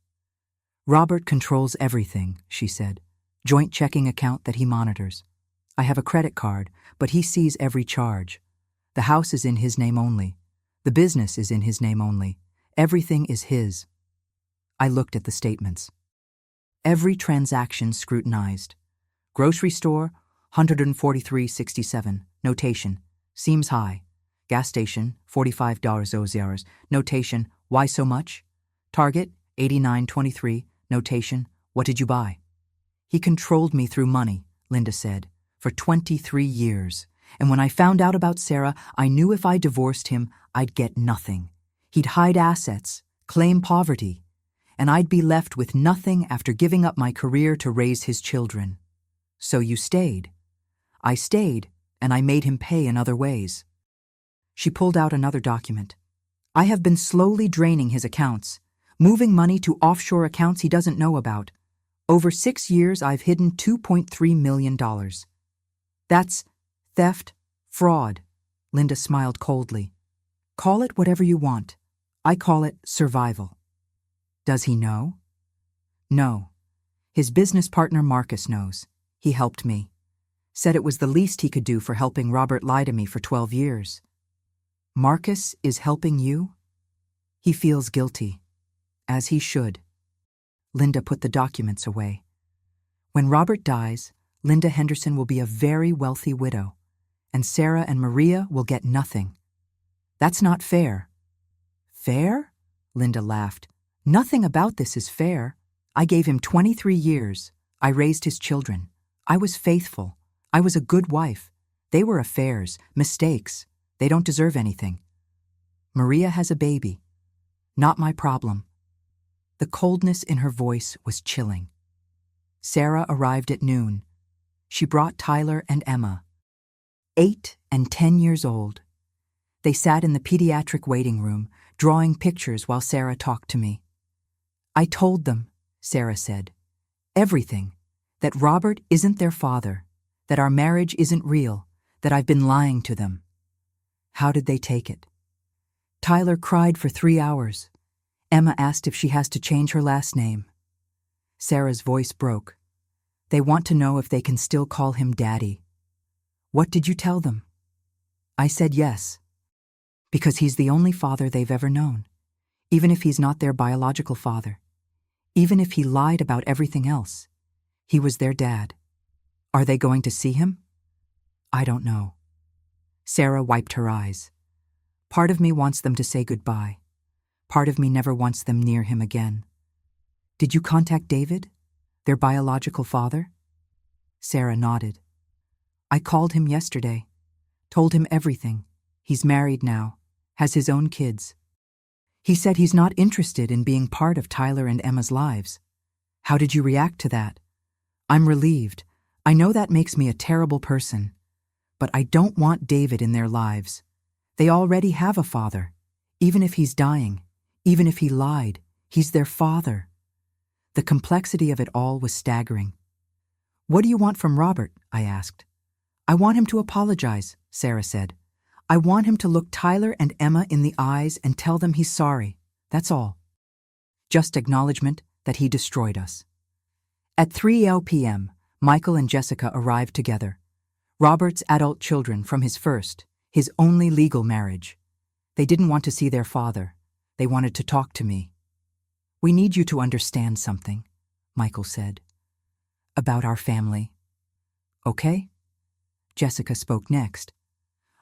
Robert controls everything, she said. Joint checking account that he monitors. I have a credit card, but he sees every charge. The house is in his name only. The business is in his name only. Everything is his. I looked at the statements. Every transaction scrutinized. Grocery store, 143.67. Notation, seems high. Gas station, $45. Notation, why so much? Target, 89.23. Notation, what did you buy? He controlled me through money, Linda said, for 23 years. And when I found out about Sarah, I knew if I divorced him, I'd get nothing. He'd hide assets, claim poverty, and I'd be left with nothing after giving up my career to raise his children. So you stayed. I stayed, and I made him pay in other ways. She pulled out another document. I have been slowly draining his accounts, moving money to offshore accounts he doesn't know about. Over 6 years, I've hidden $2.3 million. That's theft, fraud. Linda smiled coldly. Call it whatever you want. I call it survival. Does he know? No. His business partner Marcus knows. He helped me. Said it was the least he could do for helping Robert lie to me for 12 years. Marcus is helping you? He feels guilty. As he should. Linda put the documents away. When Robert dies, Linda Henderson will be a very wealthy widow, and Sarah and Maria will get nothing. That's not fair. Fair? Linda laughed. Nothing about this is fair. I gave him 23 years. I raised his children. I was faithful. I was a good wife. They were affairs, mistakes. They don't deserve anything. Maria has a baby. Not my problem. The coldness in her voice was chilling. Sarah arrived at noon. She brought Tyler and Emma, 8 and 10 years old. They sat in the pediatric waiting room, drawing pictures while Sarah talked to me. I told them, Sarah said, everything, that Robert isn't their father, that our marriage isn't real, that I've been lying to them. How did they take it? Tyler cried for 3 hours. Emma asked if she has to change her last name. Sarah's voice broke. They want to know if they can still call him Daddy. What did you tell them? I said yes. Because he's the only father they've ever known, even if he's not their biological father. Even if he lied about everything else, he was their dad. Are they going to see him? I don't know. Sarah wiped her eyes. Part of me wants them to say goodbye. Part of me never wants them near him again. Did you contact David, their biological father? Sarah nodded. I called him yesterday, told him everything. He's married now, has his own kids. He said he's not interested in being part of Tyler and Emma's lives. How did you react to that? I'm relieved. I know that makes me a terrible person. But I don't want David in their lives. They already have a father. Even if he's dying, even if he lied, he's their father. The complexity of it all was staggering. What do you want from Robert? I asked. I want him to apologize, Sarah said. I want him to look Tyler and Emma in the eyes and tell them he's sorry. That's all. Just acknowledgement that he destroyed us. At 3 p.m., Michael and Jessica arrived together. Robert's adult children from his first, his only legal marriage. They didn't want to see their father. They wanted to talk to me. We need you to understand something, Michael said. About our family. Okay? Jessica spoke next.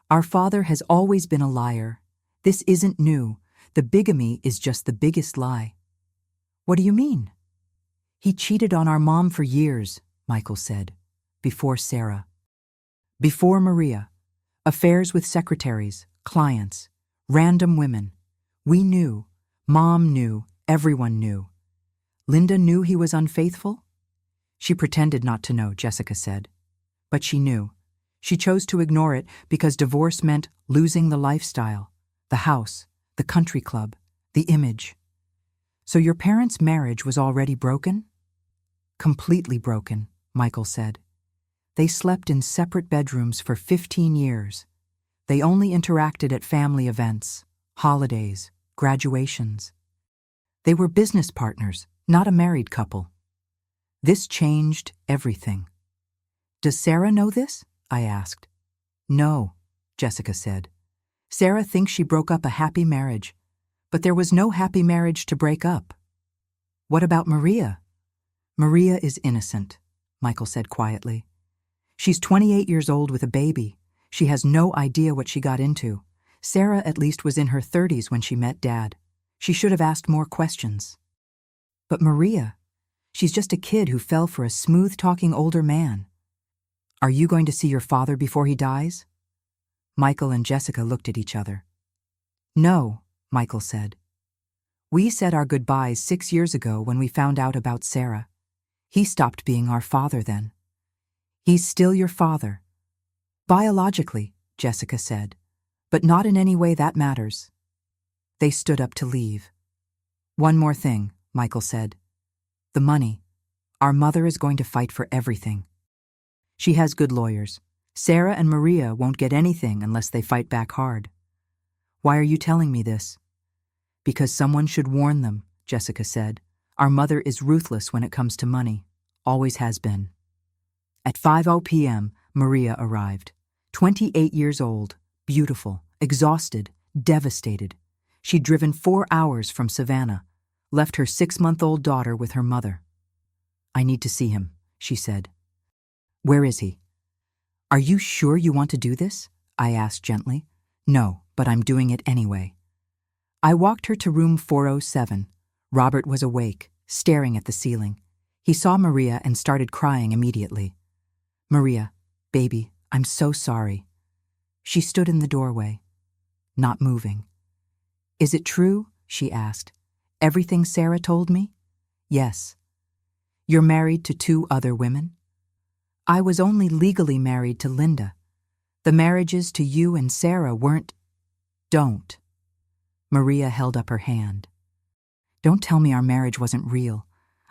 Our father has always been a liar. This isn't new. The bigamy is just the biggest lie. What do you mean? He cheated on our mom for years, Michael said. Before Sarah. Before Maria. Affairs with secretaries, clients, random women. We knew. Mom knew. Everyone knew. Linda knew he was unfaithful? She pretended not to know, Jessica said. But she knew. She chose to ignore it because divorce meant losing the lifestyle, the house, the country club, the image. So your parents' marriage was already broken? Completely broken, Michael said. They slept in separate bedrooms for 15 years. They only interacted at family events, holidays, graduations. They were business partners, not a married couple. This changed everything. Does Sarah know this? I asked. No, Jessica said. Sarah thinks she broke up a happy marriage, but there was no happy marriage to break up. What about Maria? Maria is innocent, Michael said quietly. She's 28 years old with a baby. She has no idea what she got into. Sarah at least was in her 30s when she met Dad. She should have asked more questions. But Maria, she's just a kid who fell for a smooth-talking older man. Are you going to see your father before he dies? Michael and Jessica looked at each other. No, Michael said. We said our goodbyes 6 years ago when we found out about Sarah. He stopped being our father then. He's still your father. Biologically, Jessica said, but not in any way that matters. They stood up to leave. One more thing, Michael said. The money. Our mother is going to fight for everything. She has good lawyers. Sarah and Maria won't get anything unless they fight back hard. Why are you telling me this? Because someone should warn them, Jessica said. Our mother is ruthless when it comes to money. Always has been. At 5:00 p.m., Maria arrived. 28 years old, beautiful, exhausted, devastated. She'd driven 4 hours from Savannah, left her 6-month-old daughter with her mother. I need to see him, she said. Where is he? Are you sure you want to do this? I asked gently. No, but I'm doing it anyway. I walked her to room 407. Robert was awake, staring at the ceiling. He saw Maria and started crying immediately. Maria, baby, I'm so sorry. She stood in the doorway, not moving. Is it true? She asked. Everything Sarah told me? Yes. You're married to 2 other women? I was only legally married to Linda. The marriages to you and Sarah weren't. Don't. Maria held up her hand. Don't tell me our marriage wasn't real.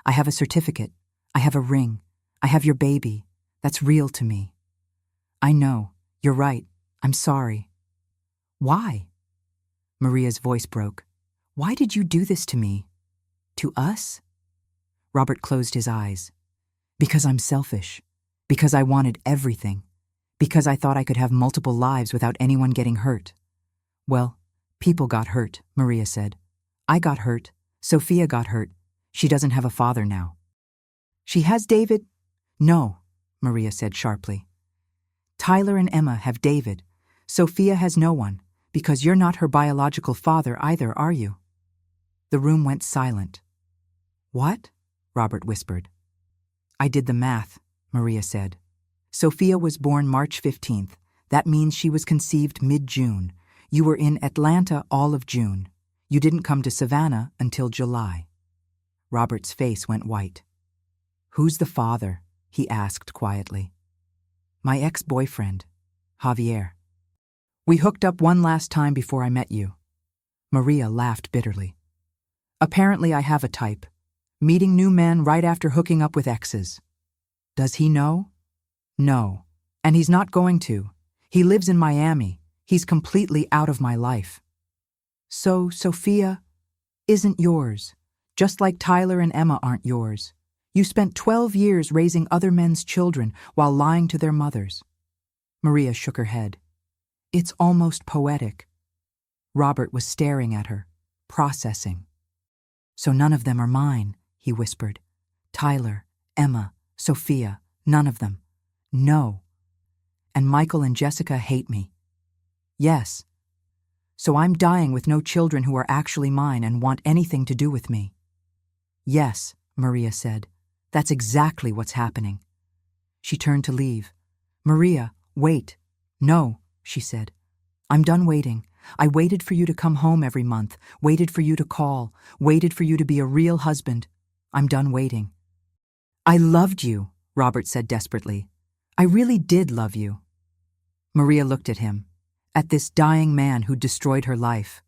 I have a certificate. I have a ring. I have your baby. That's real to me. I know. You're right. I'm sorry. Why? Maria's voice broke. Why did you do this to me? To us? Robert closed his eyes. Because I'm selfish. Because I wanted everything. Because I thought I could have multiple lives without anyone getting hurt. Well, people got hurt, Maria said. I got hurt. Sophia got hurt. She doesn't have a father now. She has David? No, Maria said sharply. Tyler and Emma have David. Sophia has no one, because you're not her biological father either, are you? The room went silent. What? Robert whispered. I did the math, Maria said. Sophia was born March 15th. That means she was conceived mid-June. You were in Atlanta all of June. You didn't come to Savannah until July. Robert's face went white. Who's the father? He asked quietly. My ex-boyfriend, Javier. We hooked up one last time before I met you. Maria laughed bitterly. Apparently I have a type. Meeting new men right after hooking up with exes. Does he know? No. And he's not going to. He lives in Miami. He's completely out of my life. So, Sophia isn't yours, just like Tyler and Emma aren't yours. You spent 12 years raising other men's children while lying to their mothers. Maria shook her head. It's almost poetic. Robert was staring at her, processing. So none of them are mine, he whispered. Tyler, Emma, Sophia, none of them. No. And Michael and Jessica hate me. Yes. So I'm dying with no children who are actually mine and want anything to do with me. Yes, Maria said. That's exactly what's happening. She turned to leave. Maria, wait. No, she said. I'm done waiting. I waited for you to come home every month, waited for you to call, waited for you to be a real husband. I'm done waiting. I loved you, Robert said desperately. I really did love you. Maria looked at him, at this dying man who'd destroyed her life.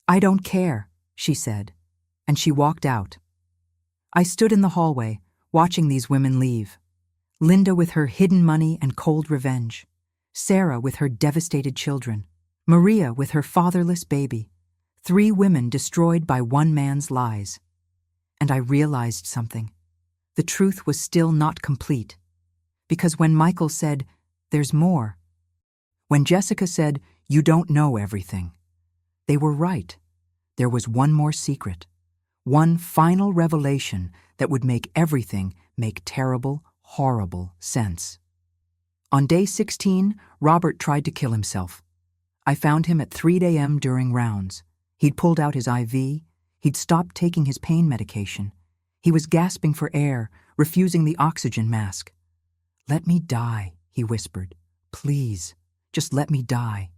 I don't care, she said, and she walked out. I stood in the hallway, watching these women leave. Linda with her hidden money and cold revenge. Sarah with her devastated children. Maria with her fatherless baby. 3 women destroyed by one man's lies. And I realized something. The truth was still not complete. Because when Michael said, "There's more," when Jessica said, "You don't know everything," they were right. There was one more secret. One final revelation that would make everything make terrible, horrible sense. On day 16, Robert tried to kill himself. I found him at 3 a.m. during rounds. He'd pulled out his IV. He'd stopped taking his pain medication. He was gasping for air, refusing the oxygen mask. "Let me die," he whispered. "Please, just let me die."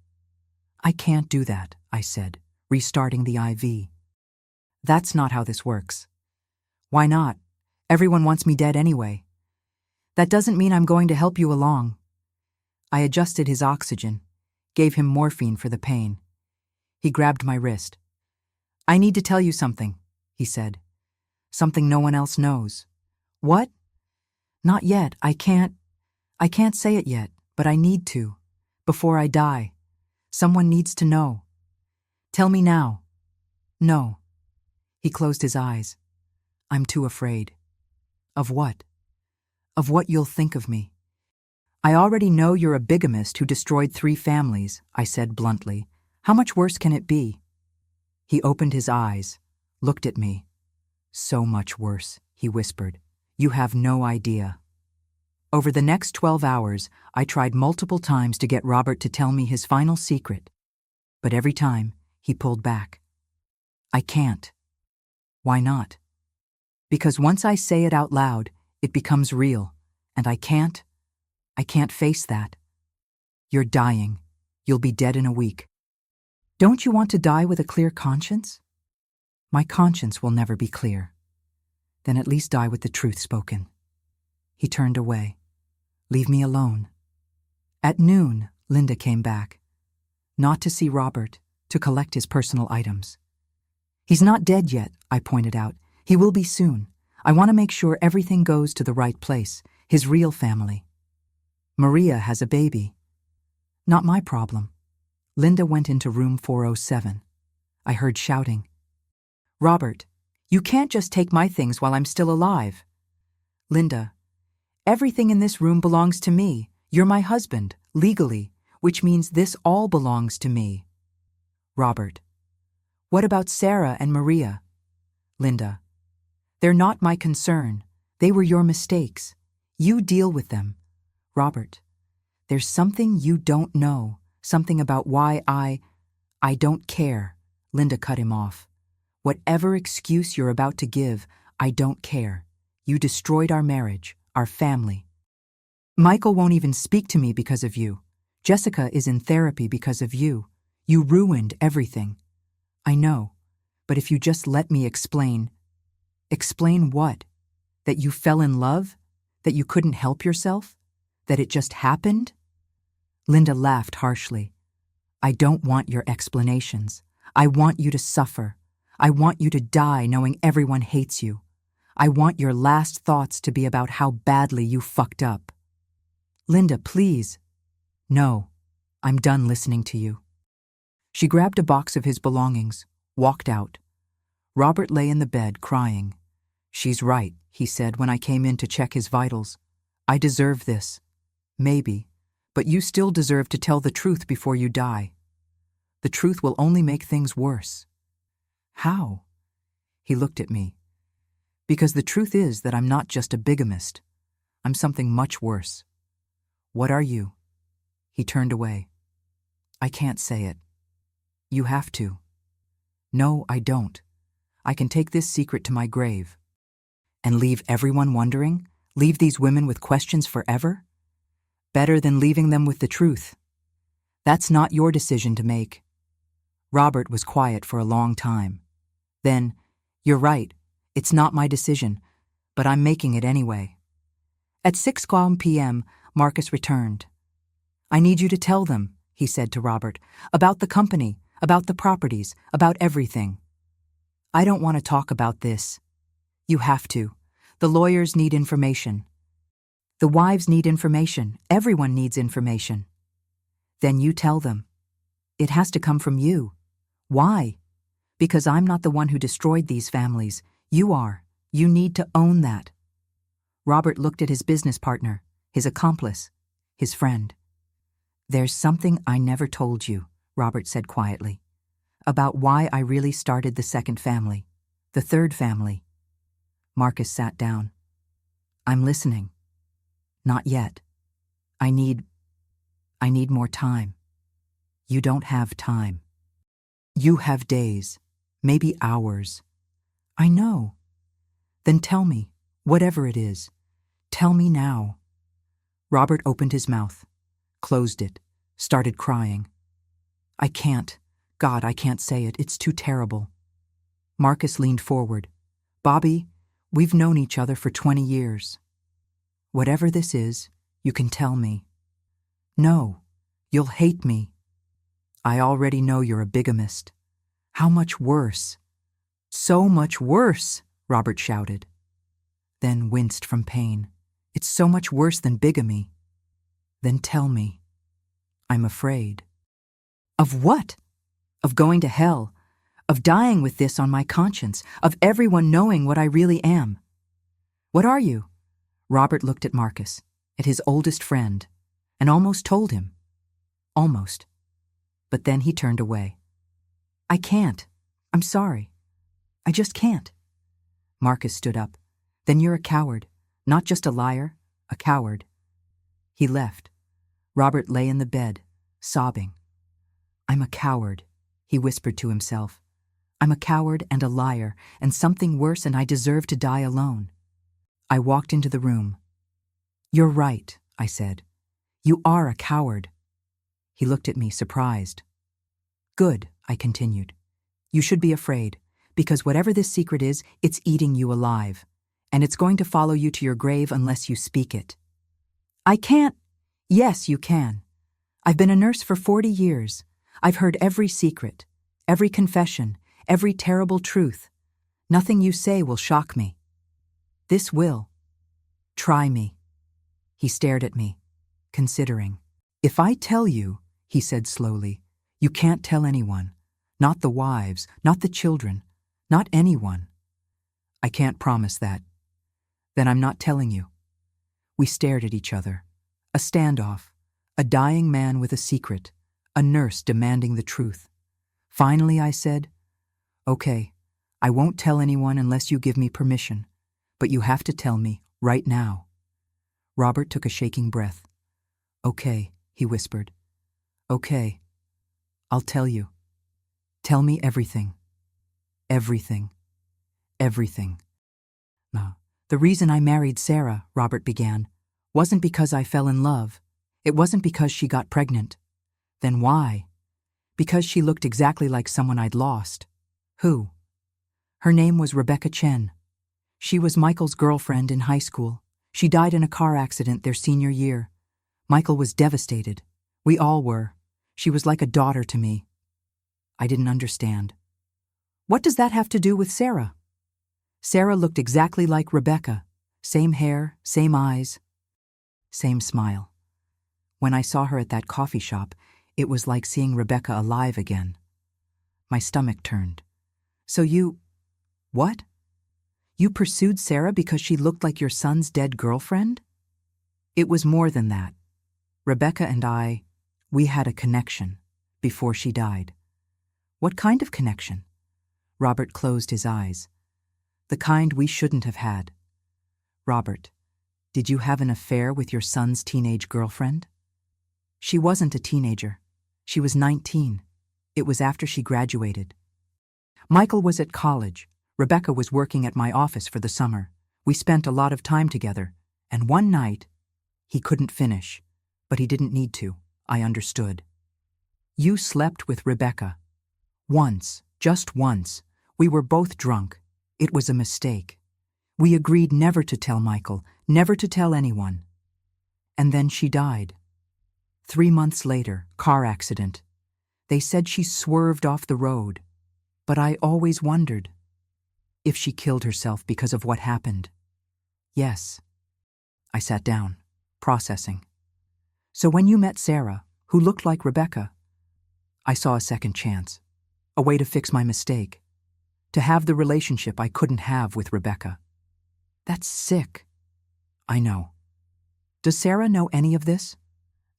"I can't do that," I said, restarting the IV. "That's not how this works." "Why not? Everyone wants me dead anyway." "That doesn't mean I'm going to help you along." I adjusted his oxygen, gave him morphine for the pain. He grabbed my wrist. "I need to tell you something," he said. "Something no one else knows." "What?" "Not yet. I can't say it yet, but I need to. Before I die. Someone needs to know." "Tell me now." "No." He closed his eyes. "I'm too afraid." "Of what?" "Of what you'll think of me." "I already know you're a bigamist who destroyed 3 families," I said bluntly. "How much worse can it be?" He opened his eyes, looked at me. "So much worse," he whispered. "You have no idea." Over the next 12 hours, I tried multiple times to get Robert to tell me his final secret, but every time he pulled back. "I can't." "Why not?" "Because once I say it out loud, it becomes real, and I can't face that." "You're dying. You'll be dead in a week." "Don't you want to die with a clear conscience?" "My conscience will never be clear." "Then at least die with the truth spoken." He turned away. "Leave me alone." At noon, Linda came back. Not to see Robert, to collect his personal items. "He's not dead yet," I pointed out. "He will be soon. I want to make sure everything goes to the right place, his real family." "Maria has a baby." "Not my problem." Linda went into room 407. I heard shouting. "Robert, you can't just take my things while I'm still alive." "Linda, everything in this room belongs to me. You're my husband, legally, which means this all belongs to me." "Robert, what about Sarah and Maria?" "Linda, they're not my concern. They were your mistakes. You deal with them." "Robert, there's something you don't know, something about why I don't care." Linda cut him off. "Whatever excuse you're about to give, I don't care. You destroyed our marriage, our family. Michael won't even speak to me because of you. Jessica is in therapy because of you. You ruined everything." "I know, but if you just let me explain." "Explain what? That you fell in love? That you couldn't help yourself? That it just happened?" Linda laughed harshly. "I don't want your explanations. I want you to suffer. I want you to die knowing everyone hates you. I want your last thoughts to be about how badly you fucked up." "Linda, please." "No, I'm done listening to you." She grabbed a box of his belongings, walked out. Robert lay in the bed, crying. "She's right," he said when I came in to check his vitals. "I deserve this. Maybe, but you still deserve to tell the truth before you die. The truth will only make things worse." "How?" He looked at me. "Because the truth is that I'm not just a bigamist. I'm something much worse." "What are you?" He turned away. "I can't say it." You have to. No, I don't. I can take this secret to my grave. And leave everyone wondering? Leave these women with questions forever? Better than leaving them with the truth. That's not your decision to make. Robert was quiet for a long time. Then, you're right, it's not my decision, but I'm making it anyway. At 6 p.m., Marcus returned. I need you to tell them, he said to Robert, about the company, about the properties, about everything. I don't want to talk about this. You have to. The lawyers need information. The wives need information. Everyone needs information. Then you tell them. It has to come from you. Why? Because I'm not the one who destroyed these families. You are. You need to own that. Robert looked at his business partner, his accomplice, his friend. There's something I never told you, Robert said quietly, about why I really started the second family, the third family. Marcus sat down. I'm listening. Not yet. I need more time. You don't have time. You have days, maybe hours. I know. Then tell me, whatever it is. Tell me now. Robert opened his mouth, closed it, started crying. I can't. God, I can't say it. It's too terrible. Marcus leaned forward. Bobby, we've known each other for 20 years. Whatever this is, you can tell me. No, you'll hate me. I already know you're a bigamist. How much worse? So much worse, Robert shouted. Then winced from pain. It's so much worse than bigamy. Then tell me. I'm afraid. Of what? Of going to hell. Of dying with this on my conscience. Of everyone knowing what I really am. What are you? Robert looked at Marcus, at his oldest friend, and almost told him. Almost. But then he turned away. I can't. I'm sorry. I just can't. Marcus stood up. Then you're a coward. Not just a liar, a coward. He left. Robert lay in the bed, sobbing. I'm a coward, he whispered to himself. I'm a coward and a liar, and something worse, and I deserve to die alone. I walked into the room. You're right, I said. You are a coward. He looked at me, surprised. Good, I continued. You should be afraid, because whatever this secret is, it's eating you alive, and it's going to follow you to your grave unless you speak it. I can't. Yes, you can. I've been a nurse for 40 years. I've heard every secret, every confession, every terrible truth. Nothing you say will shock me. This will. Try me. He stared at me, considering. If I tell you, he said slowly, you can't tell anyone. Not the wives, not the children, not anyone. I can't promise that. Then I'm not telling you. We stared at each other. A standoff. A dying man with a secret. A nurse demanding the truth. Finally, I said, Okay, I won't tell anyone unless you give me permission, but you have to tell me right now. Robert took a shaking breath. Okay, he whispered. Okay, I'll tell you. Tell me everything. Everything. Everything. No. The reason I married Sarah, Robert began, wasn't because I fell in love. It wasn't because she got pregnant. Then why? Because she looked exactly like someone I'd lost. Who? Her name was Rebecca Chen. She was Michael's girlfriend in high school. She died in a car accident their senior year. Michael was devastated. We all were. She was like a daughter to me. I didn't understand. What does that have to do with Sarah? Sarah looked exactly like Rebecca. Same hair, same eyes, same smile. When I saw her at that coffee shop, it was like seeing Rebecca alive again. My stomach turned. So you... What? You pursued Sarah because she looked like your son's dead girlfriend? It was more than that. Rebecca and I, we had a connection before she died. What kind of connection? Robert closed his eyes. The kind we shouldn't have had. Robert, did you have an affair with your son's teenage girlfriend? She wasn't a teenager. She was 19. It was after she graduated. Michael was at college. Rebecca was working at my office for the summer. We spent a lot of time together, and one night, he couldn't finish, but he didn't need to. I understood. You slept with Rebecca. Once, just once. We were both drunk. It was a mistake. We agreed never to tell Michael, never to tell anyone. And then she died. 3 months later, car accident. They said she swerved off the road. But I always wondered if she killed herself because of what happened. Yes. I sat down, processing. So when you met Sarah, who looked like Rebecca, I saw a second chance, a way to fix my mistake, to have the relationship I couldn't have with Rebecca. That's sick. I know. Does Sarah know any of this?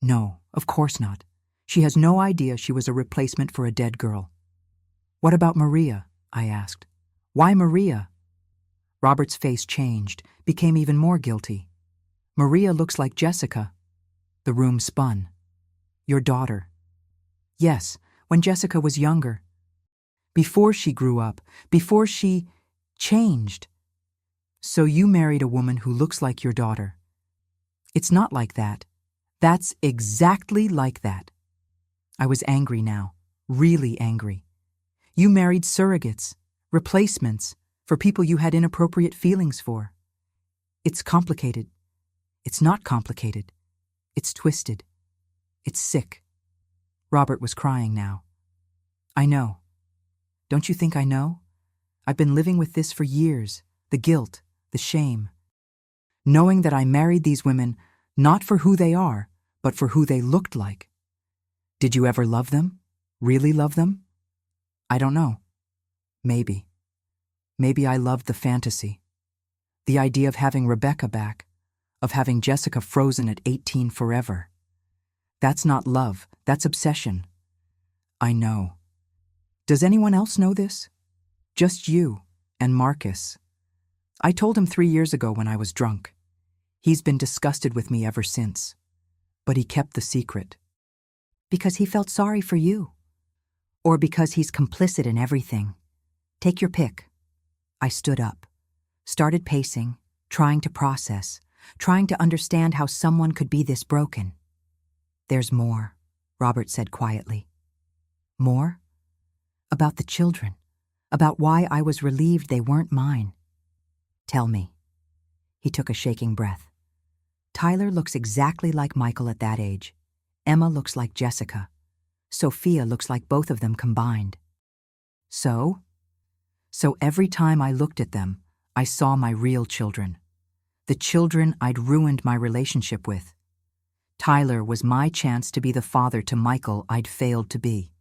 No, of course not. She has no idea she was a replacement for a dead girl. What about Maria? I asked. Why Maria? Robert's face changed, became even more guilty. Maria looks like Jessica. The room spun. Your daughter. Yes, when Jessica was younger. Before she grew up, before she changed. So you married a woman who looks like your daughter. It's not like that. That's exactly like that. I was angry now, really angry. You married surrogates, replacements, for people you had inappropriate feelings for. It's complicated. It's not complicated. It's twisted. It's sick. Robert was crying now. I know. Don't you think I know? I've been living with this for years, the guilt, the shame. Knowing that I married these women not for who they are, but for who they looked like. Did you ever love them? Really love them? I don't know. Maybe. Maybe I loved the fantasy. The idea of having Rebecca back, of having Jessica frozen at 18 forever. That's not love, that's obsession. I know. Does anyone else know this? Just you and Marcus. I told him 3 years ago when I was drunk. He's been disgusted with me ever since. But he kept the secret. Because he felt sorry for you. Or because he's complicit in everything. Take your pick. I stood up, started pacing, trying to process, trying to understand how someone could be this broken. There's more, Robert said quietly. More? About the children, about why I was relieved they weren't mine. Tell me. He took a shaking breath. Tyler looks exactly like Michael at that age. Emma looks like Jessica. Sophia looks like both of them combined. So every time I looked at them, I saw my real children. The children I'd ruined my relationship with. Tyler was my chance to be the father to Michael I'd failed to be.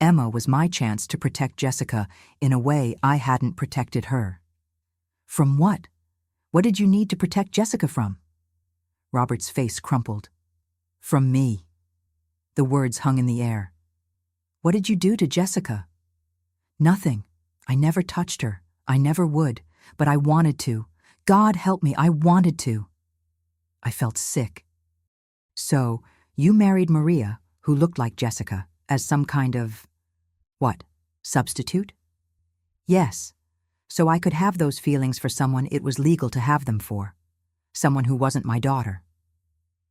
Emma was my chance to protect Jessica in a way I hadn't protected her. From what? What did you need to protect Jessica from? Robert's face crumpled. From me. The words hung in the air. What did you do to Jessica? Nothing. I never touched her. I never would. But I wanted to. God help me, I wanted to. I felt sick. So, you married Maria, who looked like Jessica, as some kind of... what? Substitute? Yes. So I could have those feelings for someone it was legal to have them for. Someone who wasn't my daughter.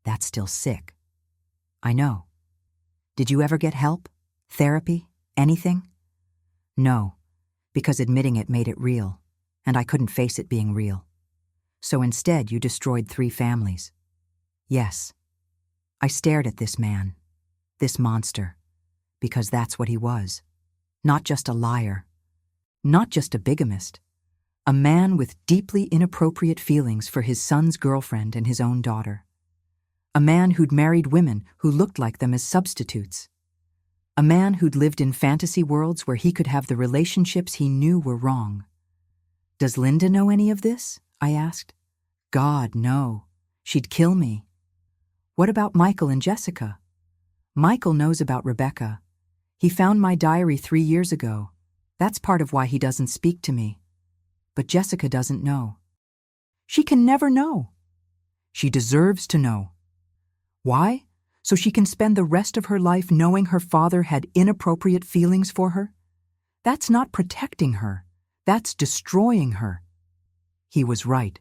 That's still sick. I know. Did you ever get help? Therapy? Anything? No, because admitting it made it real, and I couldn't face it being real. So instead you destroyed 3 families. Yes. I stared at this man, this monster, because that's what he was. Not just a liar. Not just a bigamist. A man with deeply inappropriate feelings for his son's girlfriend and his own daughter. A man who'd married women who looked like them as substitutes. A man who'd lived in fantasy worlds where he could have the relationships he knew were wrong. Does Linda know any of this? I asked. God, no. She'd kill me. What about Michael and Jessica? Michael knows about Rebecca. He found my diary 3 years ago. That's part of why he doesn't speak to me. But Jessica doesn't know. She can never know. She deserves to know. Why? So she can spend the rest of her life knowing her father had inappropriate feelings for her? That's not protecting her. That's destroying her. He was right.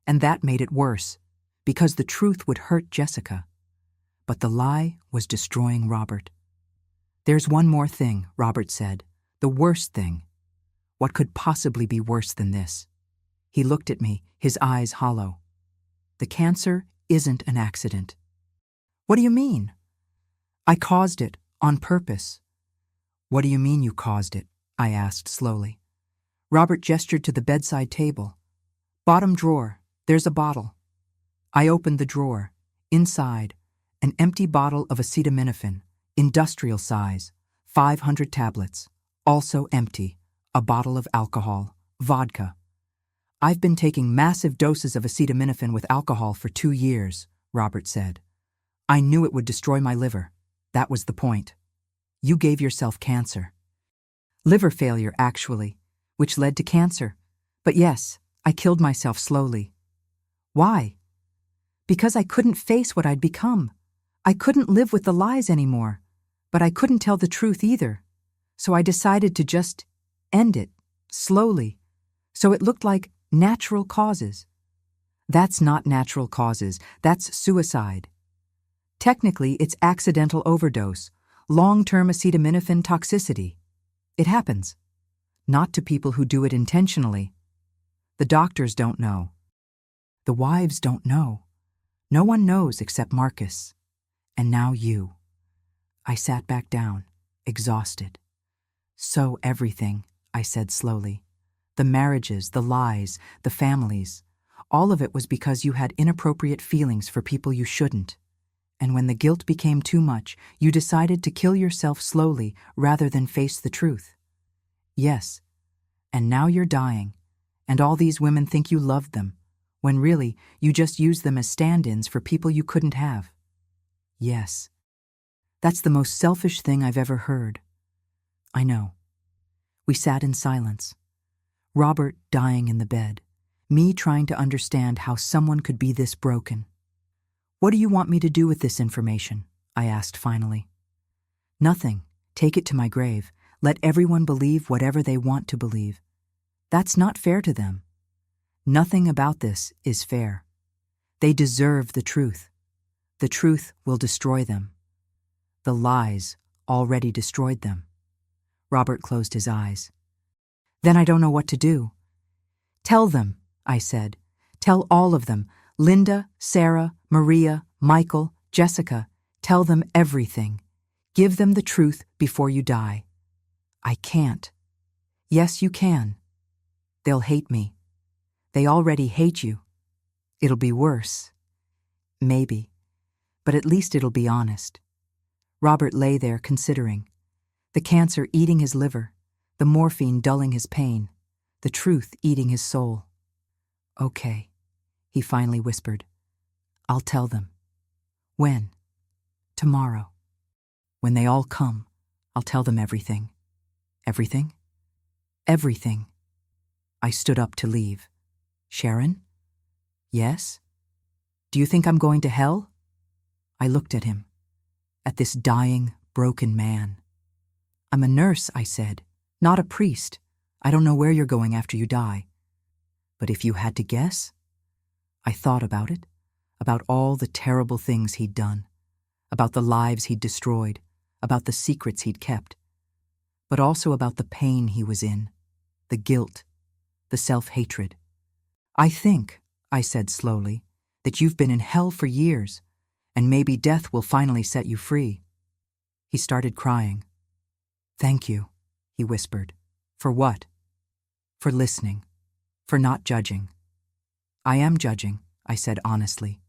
And that made it worse, because the truth would hurt Jessica. But the lie was destroying Robert. "There's one more thing," Robert said. "The worst thing. What could possibly be worse than this?" He looked at me, his eyes hollow. "The cancer isn't an accident." "What do you mean?" "I caused it, on purpose." "What do you mean you caused it?" I asked slowly. Robert gestured to the bedside table. "Bottom drawer, there's a bottle." I opened the drawer. Inside, an empty bottle of acetaminophen, industrial size, 500 tablets, also empty, a bottle of alcohol, vodka. "I've been taking massive doses of acetaminophen with alcohol for 2 years, Robert said. "I knew it would destroy my liver. That was the point. You gave yourself cancer." "Liver failure, actually, which led to cancer. But yes, I killed myself slowly." "Why?" "Because I couldn't face what I'd become. I couldn't live with the lies anymore, but I couldn't tell the truth either. So I decided to just end it, slowly, so it looked like natural causes." "That's not natural causes, that's suicide." "Technically, it's accidental overdose, long-term acetaminophen toxicity. It happens. Not to people who do it intentionally. The doctors don't know. The wives don't know. No one knows except Marcus. And now you." I sat back down, exhausted. "So everything," I said slowly. "The marriages, the lies, the families, all of it was because you had inappropriate feelings for people you shouldn't. And when the guilt became too much, you decided to kill yourself slowly rather than face the truth." "Yes. And now you're dying, and all these women think you loved them, when really you just used them as stand-ins for people you couldn't have." "Yes. That's the most selfish thing I've ever heard." "I know." We sat in silence. Robert dying in the bed, me trying to understand how someone could be this broken. "What do you want me to do with this information?" I asked finally. "Nothing. Take it to my grave. Let everyone believe whatever they want to believe. That's not fair to them. Nothing about this is fair. They deserve the truth. The truth will destroy them. The lies already destroyed them." Robert closed his eyes. "Then I don't know what to do." "Tell them," I said. "Tell all of them. Linda, Sarah, Maria, Michael, Jessica. Tell them everything. Give them the truth before you die." "I can't." "Yes, you can. They'll hate me. They already hate you. It'll be worse. Maybe. But at least it'll be honest." Robert lay there considering. The cancer eating his liver, the morphine dulling his pain, the truth eating his soul. "Okay," he finally whispered. "I'll tell them." "When?" "Tomorrow. When they all come, I'll tell them everything." "Everything?" "Everything." I stood up to leave. "Sharon?" "Yes?" "Do you think I'm going to hell?" I looked at him, at this dying, broken man. "I'm a nurse," I said, "not a priest. I don't know where you're going after you die." "But if you had to guess?" I thought about it, about all the terrible things he'd done, about the lives he'd destroyed, about the secrets he'd kept, but also about the pain he was in, the guilt, the self-hatred. "I think," I said slowly, "that you've been in hell for years, and maybe death will finally set you free." He started crying. "Thank you," he whispered. "For what?" "For listening. For not judging." "I am judging," I said honestly.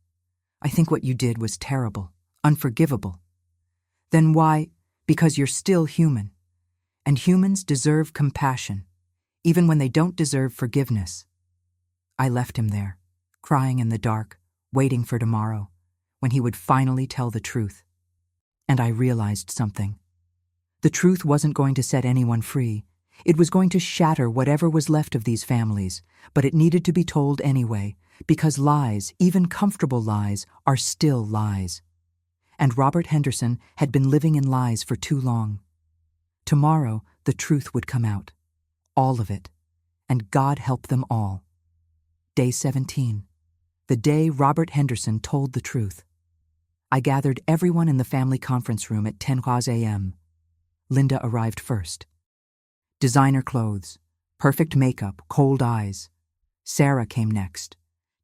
"I think what you did was terrible, unforgivable." "Then why?" "Because you're still human. And humans deserve compassion, even when they don't deserve forgiveness." I left him there, crying in the dark, waiting for tomorrow, when he would finally tell the truth. And I realized something. The truth wasn't going to set anyone free. It was going to shatter whatever was left of these families, but it needed to be told anyway, because lies, even comfortable lies, are still lies. and Robert Henderson had been living in lies for too long. Tomorrow, the truth would come out. All of it. And God help them all. Day 17. The day Robert Henderson told the truth. I gathered everyone in the family conference room at 10 a.m. Linda arrived first. Designer clothes, perfect makeup, cold eyes. Sarah came next.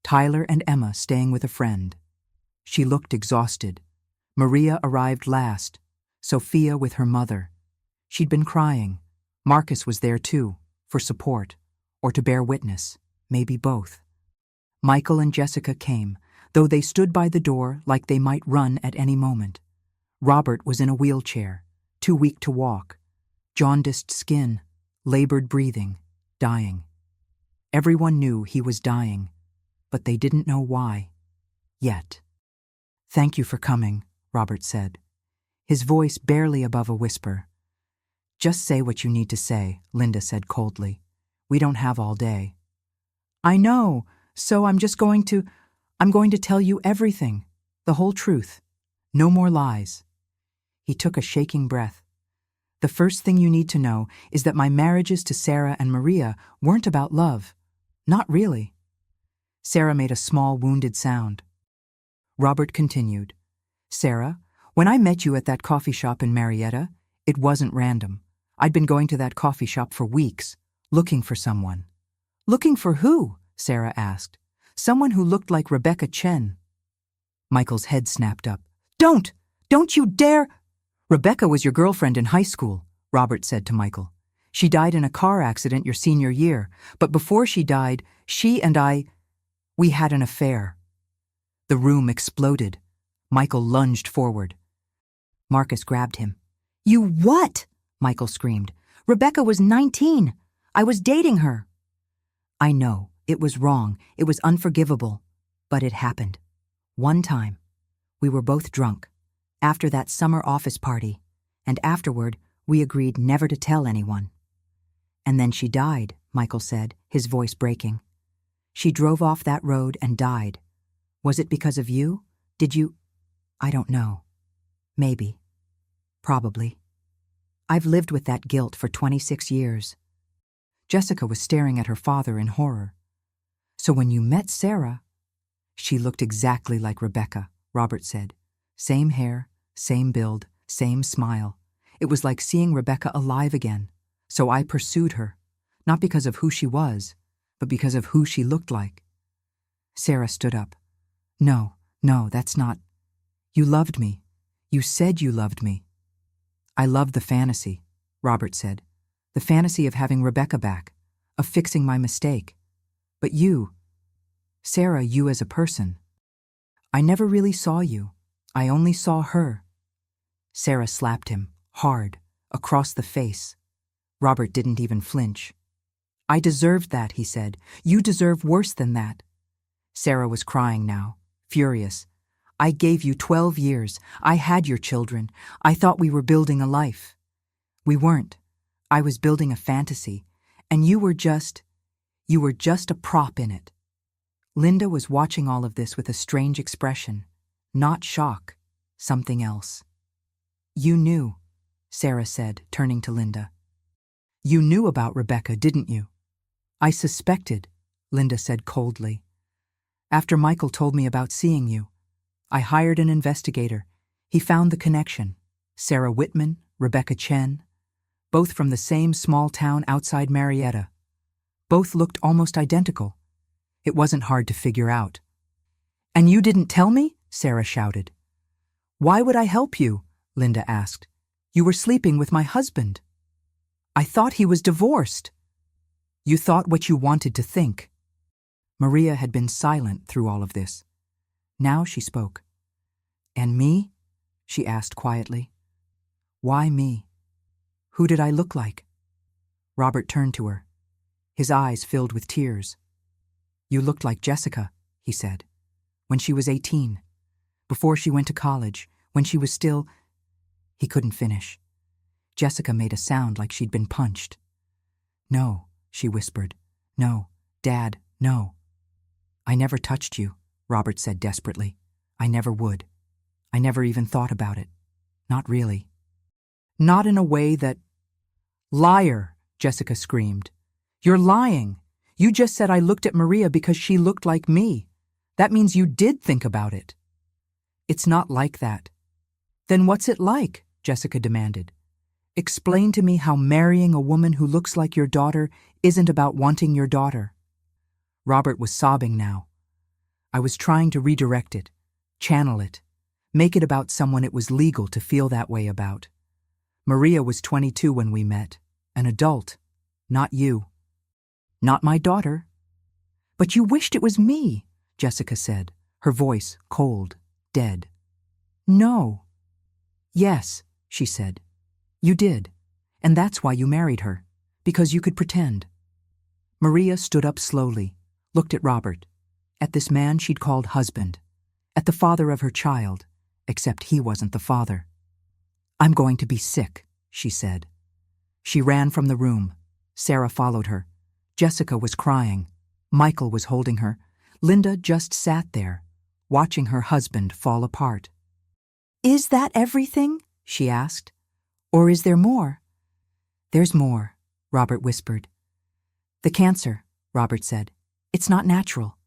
Tyler and Emma staying with a friend. She looked exhausted. Maria arrived last. Sophia with her mother. She'd been crying. Marcus was there too, for support, or to bear witness, maybe both. Michael and Jessica came, though they stood by the door like they might run at any moment. Robert was in a wheelchair, too weak to walk. Jaundiced skin, labored breathing, dying. Everyone knew he was dying, but they didn't know why. Yet. "Thank you for coming," Robert said, his voice barely above a whisper. "Just say what you need to say," Linda said coldly. "We don't have all day." "I know, so I'm going to tell you everything, the whole truth. No more lies." He took a shaking breath. "The first thing you need to know is that my marriages to Sarah and Maria weren't about love. Not really." Sarah made a small wounded sound. Robert continued. "Sarah, when I met you at that coffee shop in Marietta, it wasn't random. I'd been going to that coffee shop for weeks, looking for someone." "Looking for who?" Sarah asked. "Someone who looked like Rebecca Chen." Michael's head snapped up. Don't you dare!" "Rebecca was your girlfriend in high school," Robert said to Michael. "She died in a car accident your senior year, but before she died, she and we had an affair." The room exploded. Michael lunged forward. Marcus grabbed him. "You what?" Michael screamed. "Rebecca was 19. I was dating her." "I know. It was wrong. It was unforgivable. But it happened. One time. We were both drunk. After that summer office party. And afterward, we agreed never to tell anyone." "And then she died," Michael said, his voice breaking. "She drove off that road and died. Was it because of you? Did you—" "I don't know. Maybe. Probably. I've lived with that guilt for 26 years. Jessica was staring at her father in horror. "So when you met Sarah—" "She looked exactly like Rebecca," Robert said. "Same hair, same build, same smile. It was like seeing Rebecca alive again. So I pursued her, not because of who she was, but because of who she looked like." Sarah stood up. No, that's not. You loved me. You said you loved me." "I loved the fantasy," Robert said. "The fantasy of having Rebecca back, of fixing my mistake. But you, Sarah, you as a person. I never really saw you. I only saw her." Sarah slapped him, hard, across the face. Robert didn't even flinch. "I deserved that," he said. "You deserve worse than that." Sarah was crying now, furious. "I gave you 12 years. I had your children. I thought we were building a life. We weren't. I was building a fantasy, and you were just a prop in it." Linda was watching all of this with a strange expression. Not shock, something else. "You knew," Sarah said, turning to Linda. "You knew about Rebecca, didn't you?" "I suspected," Linda said coldly. "After Michael told me about seeing you, I hired an investigator. He found the connection. Sarah Whitman, Rebecca Chen, both from the same small town outside Marietta. Both looked almost identical. It wasn't hard to figure out." "And you didn't tell me?" Sarah shouted. "Why would I help you?" Linda asked. "You were sleeping with my husband." "I thought he was divorced." "You thought what you wanted to think." Maria had been silent through all of this. Now she spoke. "And me?" she asked quietly. "Why me? Who did I look like?" Robert turned to her. His eyes filled with tears. "You looked like Jessica," he said, "when she was 18, before she went to college, when she was still—" He couldn't finish. Jessica made a sound like she'd been punched. "No," she whispered. "No, Dad, no." "I never touched you," Robert said desperately. "I never would. I never even thought about it. Not really. Not in a way that— Liar, Jessica screamed. You're lying. You just said I looked at Maria because she looked like me. That means you did think about it. It's not like that. Then what's it like? Jessica demanded. Explain to me how marrying a woman who looks like your daughter isn't about wanting your daughter. Robert was sobbing now. I was trying to redirect it, channel it, make it about someone it was legal to feel that way about. Maria was 22 when we met, an adult, not you. Not my daughter. But you wished it was me, Jessica said, her voice cold, dead. No. Yes, she said. You did, and that's why you married her, because you could pretend. Maria stood up slowly, looked at Robert, at this man she'd called husband, at the father of her child, except he wasn't the father. I'm going to be sick, she said. She ran from the room. Sarah followed her. Jessica was crying. Michael was holding her. Linda just sat there, watching her husband fall apart. Is that everything? She asked. Or is there more? There's more, Robert whispered. The cancer, Robert said. It's not natural.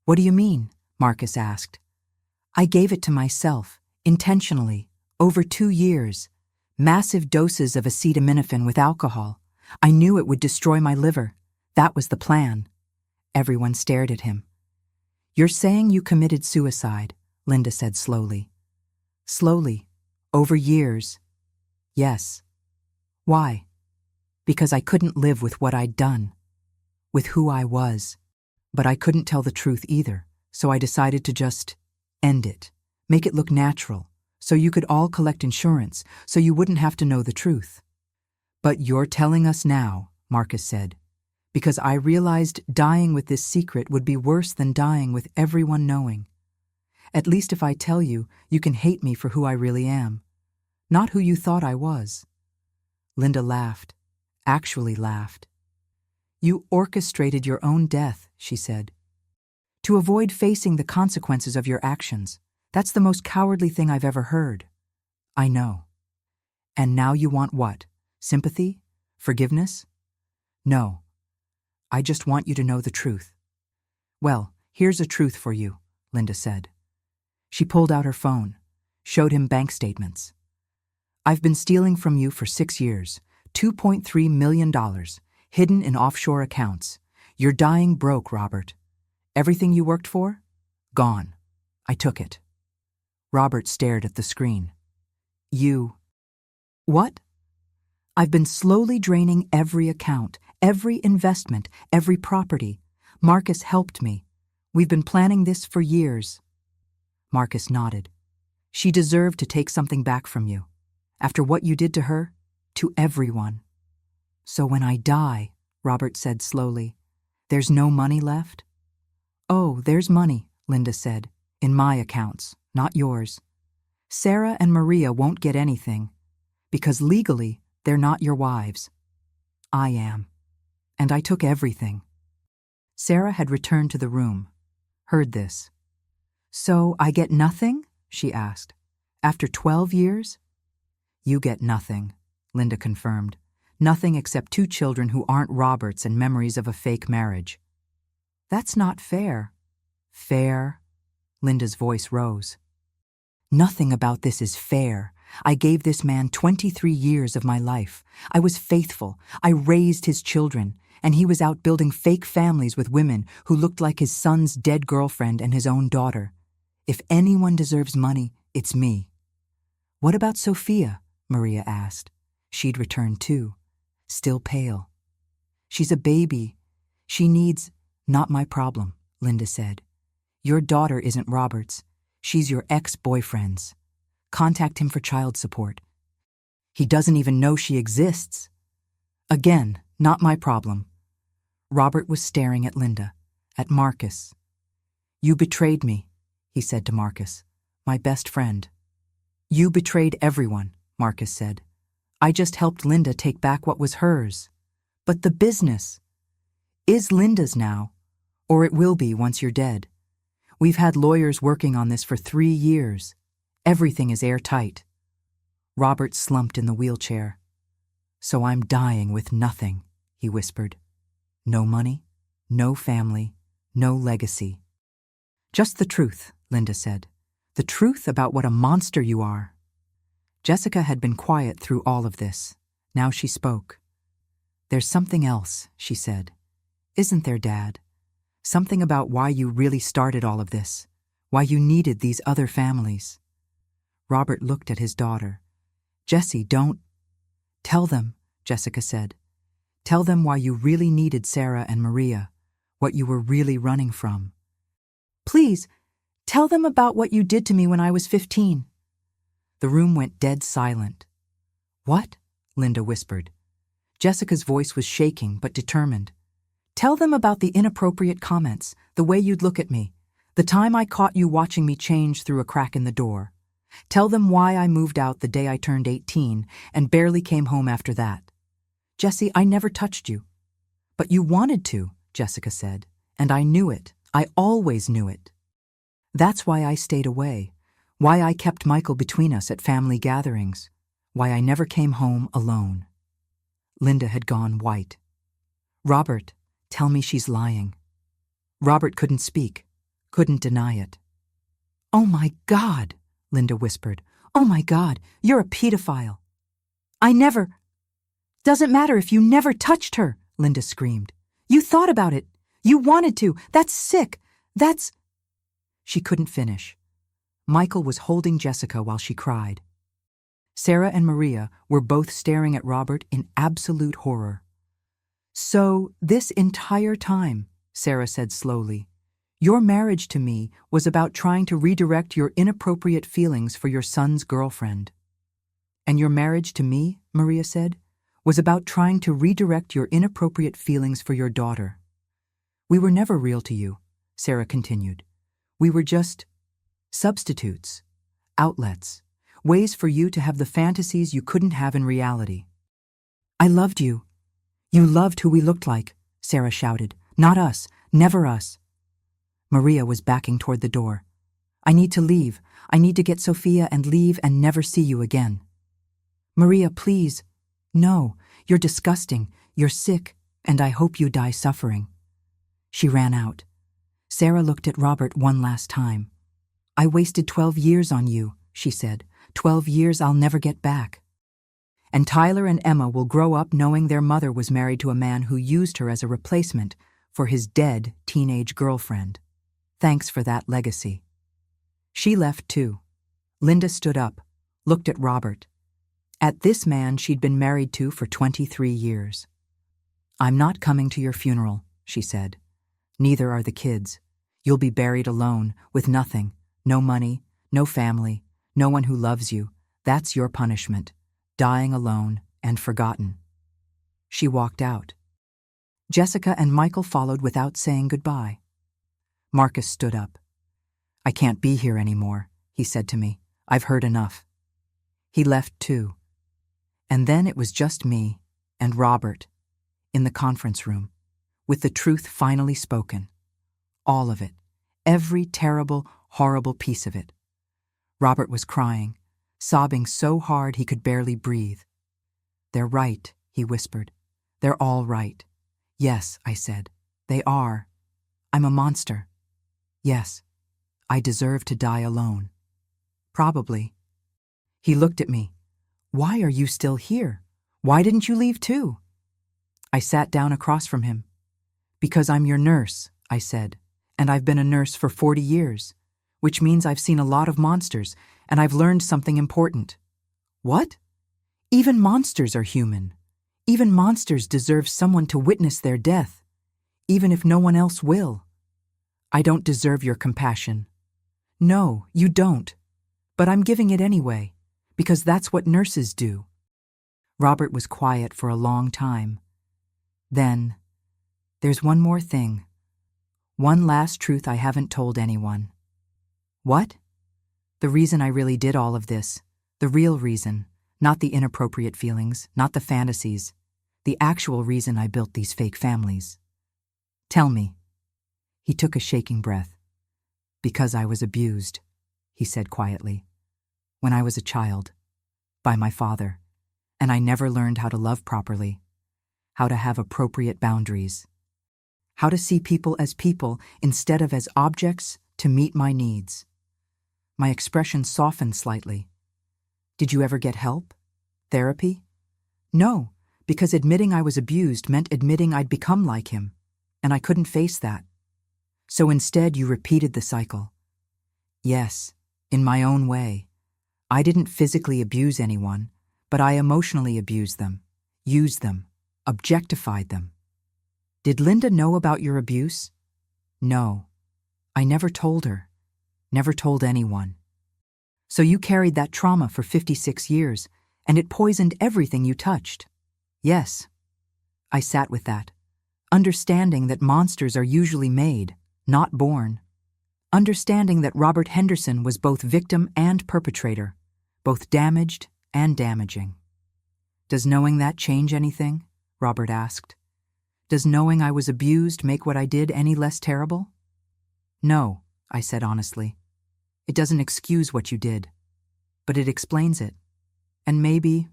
What do you mean? Marcus asked. I gave it to myself, intentionally, over 2 years. Massive doses of acetaminophen with alcohol. I knew it would destroy my liver. That was the plan. Everyone stared at him. You're saying you committed suicide, Linda said slowly. Slowly, over years. Yes. Why? Because I couldn't live with what I'd done, with who I was. But I couldn't tell the truth either, so I decided to just end it, make it look natural, so you could all collect insurance, so you wouldn't have to know the truth. But you're telling us now, Marcus said, because I realized dying with this secret would be worse than dying with everyone knowing. At least if I tell you, you can hate me for who I really am, not who you thought I was. Linda laughed, actually laughed. You orchestrated your own death, she said. To avoid facing the consequences of your actions. That's the most cowardly thing I've ever heard. I know. And now you want what? Sympathy? Forgiveness? No. I just want you to know the truth. Well, here's a truth for you, Linda said. She pulled out her phone, showed him bank statements. I've been stealing from you for 6 years, $2.3 million, hidden in offshore accounts. You're dying broke, Robert. Everything you worked for? Gone. I took it. Robert stared at the screen. You— What? I've been slowly draining every account, every investment, every property. Marcus helped me. We've been planning this for years. Marcus nodded. She deserved to take something back from you. After what you did to her, to everyone. So when I die, Robert said slowly, there's no money left? Oh, there's money, Linda said, in my accounts, not yours. Sarah and Maria won't get anything, because legally they're not your wives. I am. And I took everything. Sarah had returned to the room, heard this. So I get nothing? She asked. After 12 years? You get nothing, Linda confirmed. Nothing except 2 children who aren't Robert's and memories of a fake marriage. That's not fair. Fair? Linda's voice rose. Nothing about this is fair. I gave this man 23 years of my life. I was faithful. I raised his children, and he was out building fake families with women who looked like his son's dead girlfriend and his own daughter. If anyone deserves money, it's me. What about Sophia? Maria asked. She'd returned too, still pale. She's a baby. She needs— Not my problem, Linda said. Your daughter isn't Robert's. She's your ex-boyfriend's. Contact him for child support. He doesn't even know she exists. Again, not my problem. Robert was staring at Linda, at Marcus. You betrayed me, he said to Marcus, my best friend. You betrayed everyone, Marcus said. I just helped Linda take back what was hers. But the business is Linda's now, or it will be once you're dead. We've had lawyers working on this for 3 years. Everything is airtight. Robert slumped in the wheelchair. So I'm dying with nothing, he whispered. No money, no family, no legacy. Just the truth, Linda said. The truth about what a monster you are. Jessica had been quiet through all of this. Now she spoke. There's something else, she said. Isn't there, Dad? Something about why you really started all of this, why you needed these other families. Robert looked at his daughter. Jessie, don't. Tell them, Jessica said. Tell them why you really needed Sarah and Maria, what you were really running from. Please, tell them about what you did to me when I was 15. The room went dead silent. What? Linda whispered. Jessica's voice was shaking but determined. Tell them about the inappropriate comments, the way you'd look at me, the time I caught you watching me change through a crack in the door. Tell them why I moved out the day I turned 18 and barely came home after that. Jessie, I never touched you. But you wanted to, Jessica said, and I knew it. I always knew it. That's why I stayed away, why I kept Michael between us at family gatherings, why I never came home alone. Linda had gone white. Robert, tell me she's lying. Robert couldn't speak, couldn't deny it. Oh my God, Linda whispered. Oh my God, you're a pedophile. I never. Doesn't matter if you never touched her, Linda screamed. You thought about it. You wanted to. That's sick. That's. She couldn't finish. Michael was holding Jessica while she cried. Sarah and Maria were both staring at Robert in absolute horror. So, this entire time, Sarah said slowly, your marriage to me was about trying to redirect your inappropriate feelings for your son's girlfriend. And your marriage to me, Maria said, was about trying to redirect your inappropriate feelings for your daughter. We were never real to you, Sarah continued. We were just substitutes, outlets, ways for you to have the fantasies you couldn't have in reality. I loved you. You loved who we looked like, Sarah shouted. Not us, never us. Maria was backing toward the door. I need to leave. I need to get Sophia and leave and never see you again. Maria, please. No, you're disgusting, you're sick, and I hope you die suffering. She ran out. Sarah looked at Robert one last time. I wasted 12 years on you, she said. 12 years I'll never get back. And Tyler and Emma will grow up knowing their mother was married to a man who used her as a replacement for his dead teenage girlfriend. Thanks for that legacy. She left too. Linda stood up, looked at Robert. At this man she'd been married to for 23 years. I'm not coming to your funeral, she said. Neither are the kids. You'll be buried alone, with nothing, no money, no family, no one who loves you. That's your punishment, dying alone and forgotten. She walked out. Jessica and Michael followed without saying goodbye. Marcus stood up. I can't be here anymore, he said to me. I've heard enough. He left too. And then it was just me and Robert in the conference room, with the truth finally spoken. All of it. Every terrible, horrible piece of it. Robert was crying, sobbing so hard he could barely breathe. They're right, he whispered. They're all right. Yes, I said. They are. I'm a monster. Yes, I deserve to die alone. Probably. He looked at me. Why are you still here? Why didn't you leave too? I sat down across from him. Because I'm your nurse, I said, and I've been a nurse for 40 years, which means I've seen a lot of monsters, and I've learned something important. What? Even monsters are human. Even monsters deserve someone to witness their death, even if no one else will. I don't deserve your compassion. No, you don't. But I'm giving it anyway, because that's what nurses do. Robert was quiet for a long time. Then, there's one more thing. One last truth I haven't told anyone. What? The reason I really did all of this, the real reason, not the inappropriate feelings, not the fantasies, the actual reason I built these fake families. Tell me. He took a shaking breath. Because I was abused, he said quietly. when I was a child, by my father, and I never learned how to love properly, how to have appropriate boundaries, how to see people as people instead of as objects to meet my needs. My expression softened slightly. Did you ever get help? Therapy? No, because admitting I was abused meant admitting I'd become like him, and I couldn't face that. So instead you repeated the cycle. Yes, in my own way. I didn't physically abuse anyone, but I emotionally abused them, used them, objectified them. Did Linda know about your abuse? No. I never told her, never told anyone. So you carried that trauma for 56 years, and it poisoned everything you touched. Yes. I sat with that, understanding that monsters are usually made, not born. Understanding that Robert Henderson was both victim and perpetrator, both damaged and damaging. Does knowing that change anything? Robert asked. Does knowing I was abused make what I did any less terrible? No, I said honestly. It doesn't excuse what you did, but it explains it. And maybe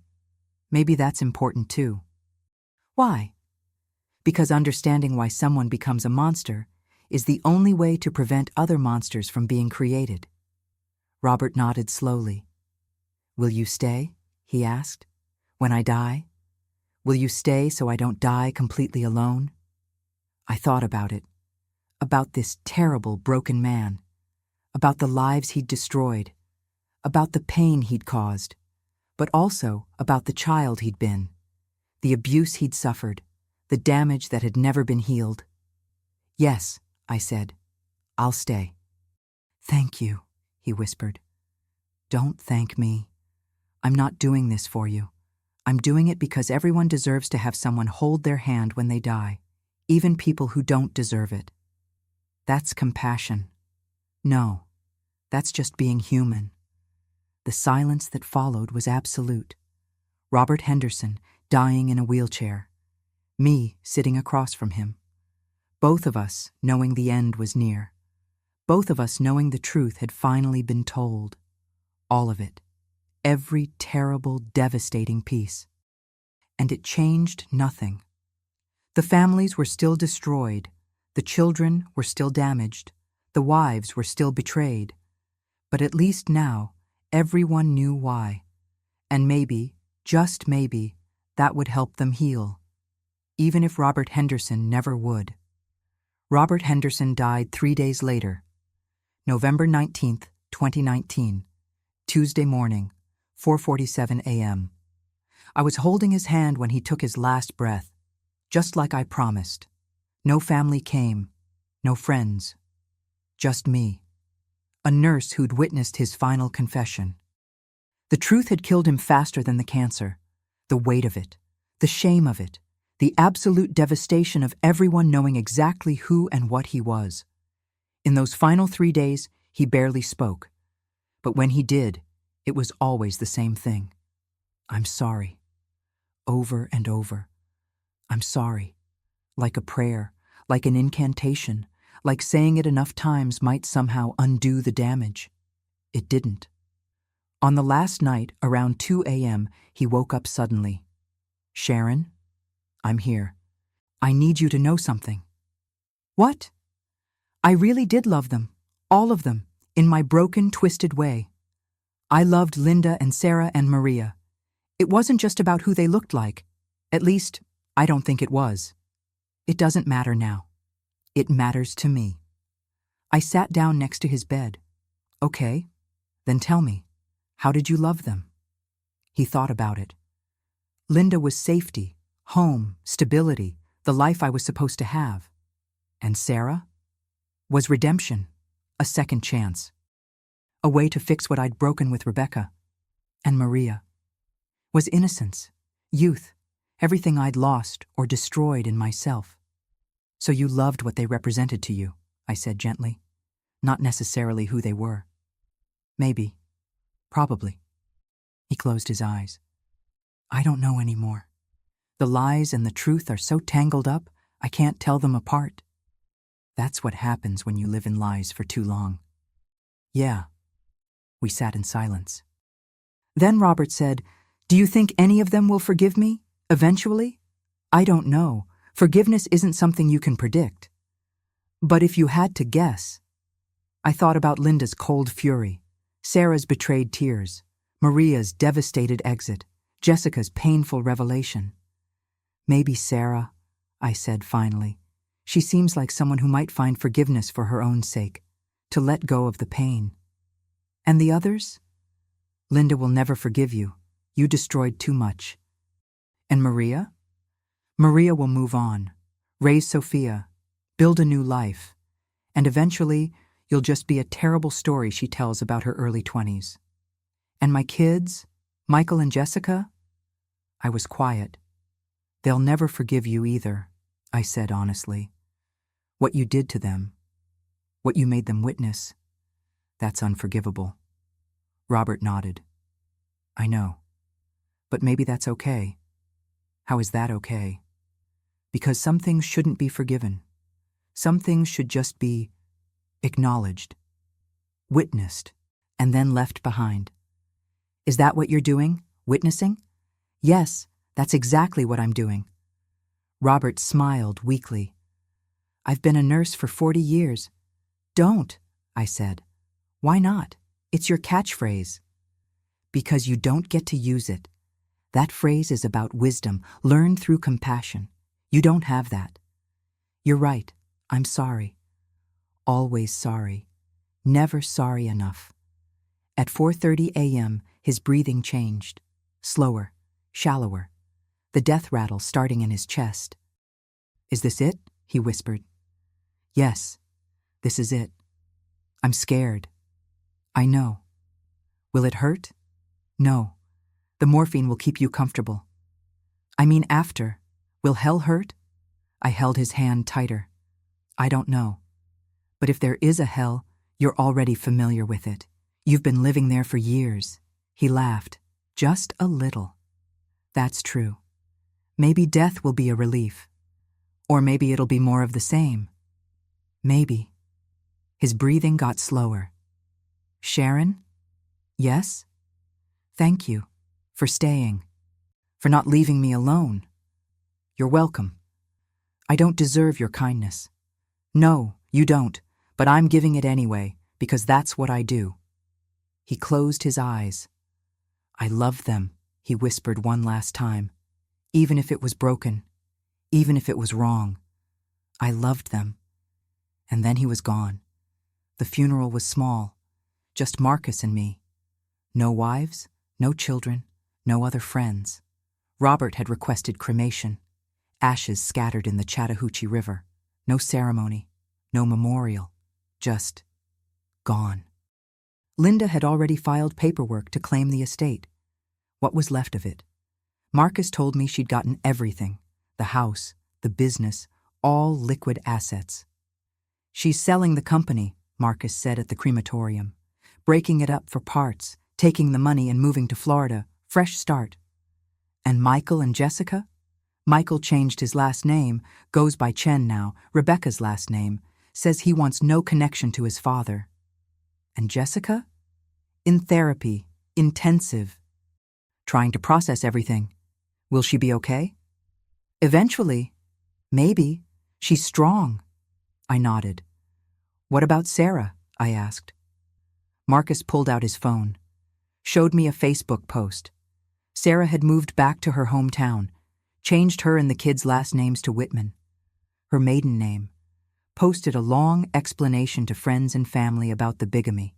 that's important too. Why? Because understanding why someone becomes a monster is the only way to prevent other monsters from being created. Robert nodded slowly. Will you stay? He asked. When I die? Will you stay so I don't die completely alone? I thought about it. About this terrible, broken man. About the lives he'd destroyed. About the pain he'd caused. But also about the child he'd been. The abuse he'd suffered. The damage that had never been healed. Yes, I said. I'll stay. Thank you, he whispered. Don't thank me. I'm not doing this for you. I'm doing it because everyone deserves to have someone hold their hand when they die, even people who don't deserve it. That's compassion. No, that's just being human. The silence that followed was absolute. Robert Henderson dying in a wheelchair. Me sitting across from him. Both of us knowing the end was near. Both of us knowing the truth had finally been told. All of it. Every terrible, devastating piece. And it changed nothing. The families were still destroyed. The children were still damaged. The wives were still betrayed. But at least now, everyone knew why. And maybe, just maybe, that would help them heal. Even if Robert Henderson never would. Robert Henderson died 3 days later, November 19th, 2019, Tuesday morning, 4:47 a.m. I was holding his hand when he took his last breath, just like I promised. No family came, no friends, just me, a nurse who'd witnessed his final confession. The truth had killed him faster than the cancer, the weight of it, the shame of it, the absolute devastation of everyone knowing exactly who and what he was. In those final 3 days, he barely spoke. But when he did, it was always the same thing. I'm sorry. Over and over. I'm sorry. Like a prayer, like an incantation, like saying it enough times might somehow undo the damage. It didn't. On the last night, around 2 a.m., he woke up suddenly. Sharon? I'm here. I need you to know something. What? I really did love them, all of them, in my broken, twisted way. I loved Linda and Sarah and Maria. It wasn't just about who they looked like. At least, I don't think it was. It doesn't matter now. It matters to me. I sat down next to his bed. Okay, then tell me, how did you love them? He thought about it. Linda was safety. Home, stability, the life I was supposed to have. And Sarah? Was redemption, a second chance. A way to fix what I'd broken with Rebecca. And Maria? Was innocence, youth, everything I'd lost or destroyed in myself. So you loved what they represented to you, I said gently. Not necessarily who they were. Maybe. Probably. He closed his eyes. I don't know anymore. The lies and the truth are so tangled up, I can't tell them apart. That's what happens when you live in lies for too long. Yeah. We sat in silence. Then Robert said, "Do you think any of them will forgive me, eventually? I don't know. Forgiveness isn't something you can predict. But if you had to guess..." I thought about Linda's cold fury, Sarah's betrayed tears, Maria's devastated exit, Jessica's painful revelation. "Maybe Sarah," I said finally. "She seems like someone who might find forgiveness for her own sake, to let go of the pain. And the others? Linda will never forgive you. You destroyed too much. And Maria? Maria will move on, raise Sophia, build a new life, and eventually you'll just be a terrible story she tells about her early 20s. And my kids, Michael and Jessica?" I was quiet. "They'll never forgive you either," I said honestly. "What you did to them, what you made them witness, that's unforgivable." Robert nodded. "I know. But maybe that's okay." "How is that okay?" "Because some things shouldn't be forgiven. Some things should just be acknowledged, witnessed, and then left behind." "Is that what you're doing? Witnessing?" "Yes, that's exactly what I'm doing." Robert smiled weakly. "I've been a nurse for 40 years. "Don't," I said. "Why not? It's your catchphrase." "Because you don't get to use it. That phrase is about wisdom, learned through compassion. You don't have that." "You're right. I'm sorry. Always sorry. Never sorry enough." At 4:30 a.m., his breathing changed. Slower, shallower. The death rattle starting in his chest. "Is this it?" he whispered. "Yes, this is it. I'm scared." "I know." "Will it hurt?" "No. The morphine will keep you comfortable." "I mean after. Will hell hurt?" I held his hand tighter. "I don't know. But if there is a hell, you're already familiar with it. You've been living there for years." He laughed, just a little. "That's true. Maybe death will be a relief. Or maybe it'll be more of the same. Maybe." His breathing got slower. "Sharon?" "Yes?" "Thank you. For staying. For not leaving me alone." "You're welcome. I don't deserve your kindness." "No, you don't, but I'm giving it anyway, because that's what I do." He closed his eyes. "I love them," he whispered one last time. "Even if it was broken, even if it was wrong. I loved them." And then he was gone. The funeral was small, just Marcus and me. No wives, no children, no other friends. Robert had requested cremation. Ashes scattered in the Chattahoochee River. No ceremony, no memorial, just gone. Linda had already filed paperwork to claim the estate. What was left of it? Marcus told me she'd gotten everything, the house, the business, all liquid assets. "She's selling the company," Marcus said at the crematorium, "breaking it up for parts, taking the money and moving to Florida, fresh start." "And Michael and Jessica?" "Michael changed his last name, goes by Chen now, Rebecca's last name, says he wants no connection to his father." "And Jessica?" "In therapy, intensive. Trying to process everything. Will she be okay?" "Eventually. Maybe. She's strong." I nodded. "What about Sarah?" I asked. Marcus pulled out his phone, showed me a Facebook post. Sarah had moved back to her hometown, changed her and the kids' last names to Whitman, her maiden name, posted a long explanation to friends and family about the bigamy,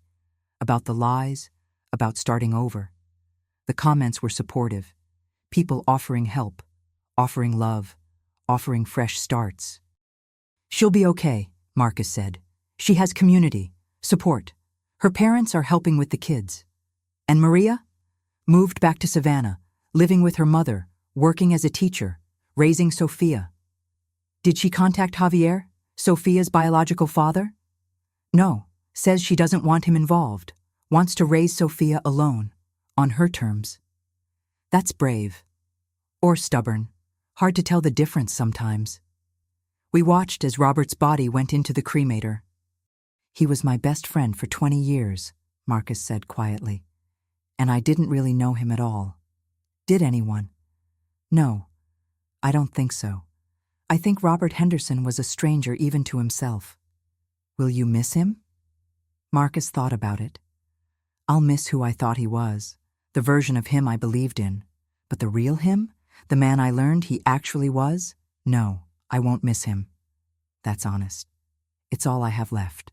about the lies, about starting over. The comments were supportive, people offering help, offering love, offering fresh starts. "She'll be okay," Marcus said. "She has community, support. Her parents are helping with the kids." "And Maria?" "Moved back to Savannah, living with her mother, working as a teacher, raising Sophia." "Did she contact Javier, Sophia's biological father?" "No, says she doesn't want him involved, wants to raise Sophia alone, on her terms." "That's brave. Or stubborn. Hard to tell the difference sometimes." We watched as Robert's body went into the cremator. "He was my best friend for 20 years, Marcus said quietly. And I didn't really know him at all. Did anyone? No, I don't think so. I think Robert Henderson was a stranger even to himself. Will you miss him? Marcus thought about it. I'll miss who I thought he was, the version of him I believed in. But the real him? The man I learned he actually was? No, I won't miss him. That's honest. It's all I have left.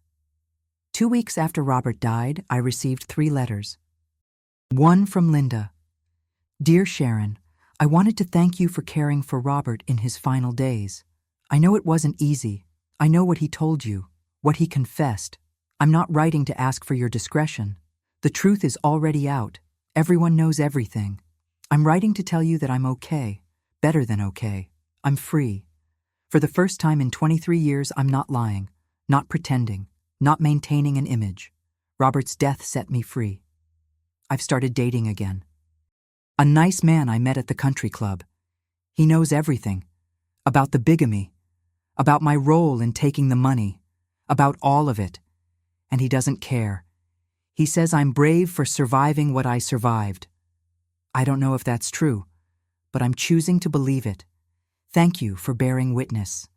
2 weeks after Robert died, I received 3 letters. One from Linda. Dear Sharon, I wanted to thank you for caring for Robert in his final days. I know it wasn't easy. I know what he told you, what he confessed. I'm not writing to ask for your discretion. The truth is already out. Everyone knows everything. I'm writing to tell you that I'm okay, better than okay. I'm free. For the first time in 23 years, I'm not lying, not pretending, not maintaining an image. Robert's death set me free. I've started dating again. A nice man I met at the country club. He knows everything. About the bigamy. About my role in taking the money. About all of it. And he doesn't care. He says I'm brave for surviving what I survived. I don't know if that's true, but I'm choosing to believe it. Thank you for bearing witness.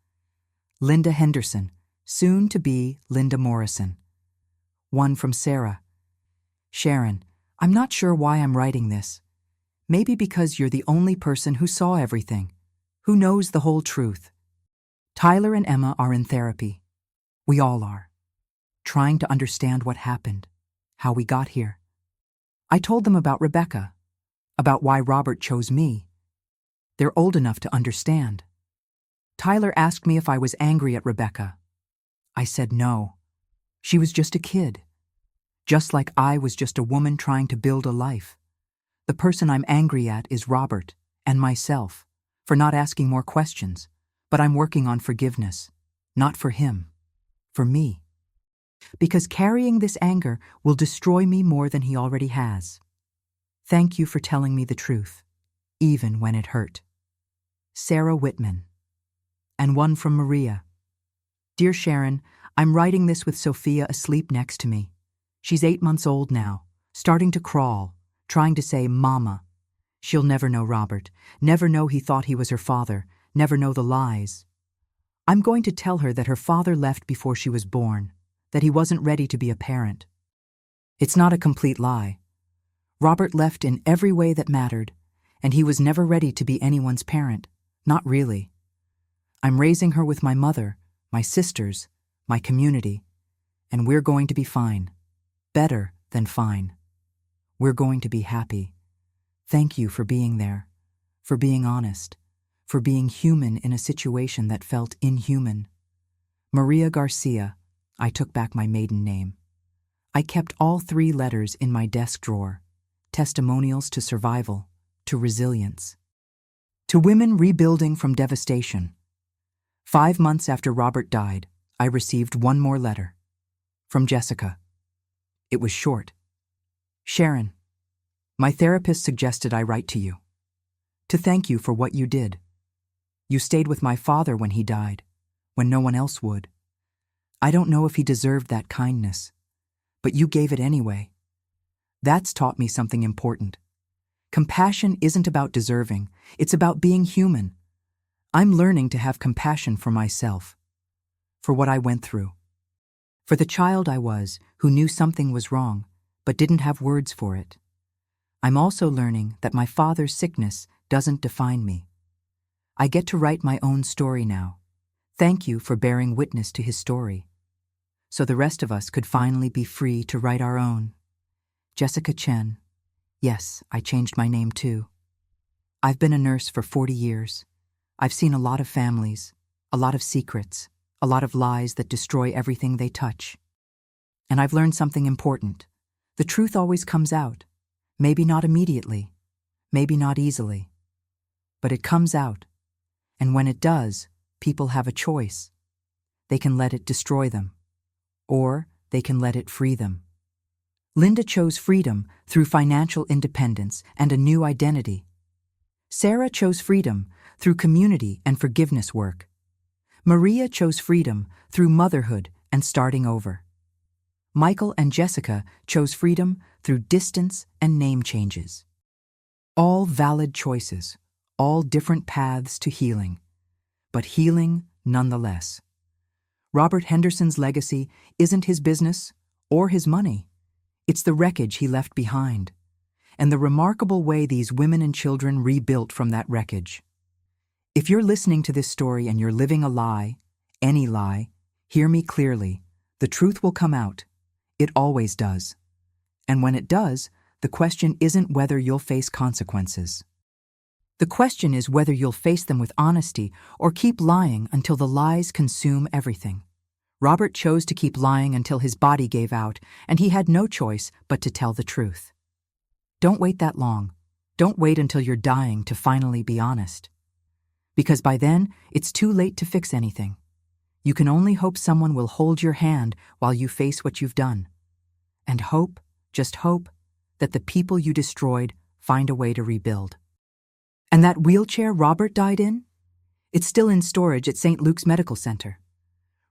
Linda Henderson, soon to be Linda Morrison. One from Sarah. Sharon, I'm not sure why I'm writing this. Maybe because you're the only person who saw everything, who knows the whole truth. Tyler and Emma are in therapy. We all are. Trying to understand what happened, how we got here. I told them about Rebecca, about why Robert chose me. They're old enough to understand. Tyler asked me if I was angry at Rebecca. I said no. She was just a kid. Just like I was just a woman trying to build a life. The person I'm angry at is Robert and myself for not asking more questions, but I'm working on forgiveness, not for him, for me. Because carrying this anger will destroy me more than he already has. Thank you for telling me the truth, even when it hurt. Sarah Whitman. And one from Maria. Dear Sharon, I'm writing this with Sophia asleep next to me. She's 8 months old now, starting to crawl, trying to say Mama. She'll never know Robert, never know he thought he was her father, never know the lies. I'm going to tell her that her father left before she was born, that he wasn't ready to be a parent. It's not a complete lie. Robert left in every way that mattered, and he was never ready to be anyone's parent, not really. I'm raising her with my mother, my sisters, my community, and we're going to be fine. Better than fine. We're going to be happy. Thank you for being there, for being honest, for being human in a situation that felt inhuman. Maria Garcia, I took back my maiden name. I kept all 3 letters in my desk drawer, testimonials to survival, to resilience. To women rebuilding from devastation. 5 months after Robert died, I received 1 more letter. From Jessica. It was short. Sharon, my therapist suggested I write to you. To thank you for what you did. You stayed with my father when he died, when no one else would. I don't know if he deserved that kindness, but you gave it anyway. That's taught me something important. Compassion isn't about deserving, it's about being human. I'm learning to have compassion for myself, for what I went through, for the child I was who knew something was wrong, but didn't have words for it. I'm also learning that my father's sickness doesn't define me. I get to write my own story now. Thank you for bearing witness to his story, so the rest of us could finally be free to write our own. Jessica Chen. Yes, I changed my name too. I've been a nurse for 40 years. I've seen a lot of families, a lot of secrets, a lot of lies that destroy everything they touch. And I've learned something important. The truth always comes out. Maybe not immediately, maybe not easily. But it comes out. And when it does, people have a choice. They can let it destroy them, or they can let it free them. Linda chose freedom through financial independence and a new identity. Sarah chose freedom through community and forgiveness work. Maria chose freedom through motherhood and starting over. Michael and Jessica chose freedom through distance and name changes. All valid choices, all different paths to healing, but healing nonetheless. Robert Henderson's legacy isn't his business or his money. It's the wreckage he left behind, and the remarkable way these women and children rebuilt from that wreckage. If you're listening to this story and you're living a lie, any lie, hear me clearly. The truth will come out. It always does. And when it does, the question isn't whether you'll face consequences. The question is whether you'll face them with honesty or keep lying until the lies consume everything. Robert chose to keep lying until his body gave out, and he had no choice but to tell the truth. Don't wait that long. Don't wait until you're dying to finally be honest. Because by then, it's too late to fix anything. You can only hope someone will hold your hand while you face what you've done. And hope, just hope, that the people you destroyed find a way to rebuild. And that wheelchair Robert died in? It's still in storage at St. Luke's Medical Center.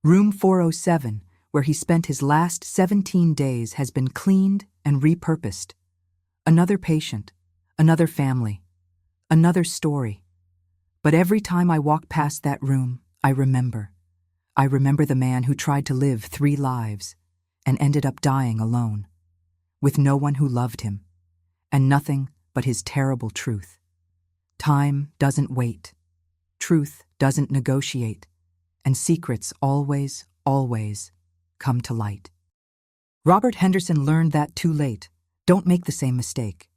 Room 407, where he spent his last 17 days, has been cleaned and repurposed. Another patient, another family, another story. But every time I walk past that room, I remember. I remember the man who tried to live 3 lives and ended up dying alone, with no one who loved him, and nothing but his terrible truth. Time doesn't wait. Truth doesn't negotiate. And secrets always, always come to light. Robert Henderson learned that too late. Don't make the same mistake.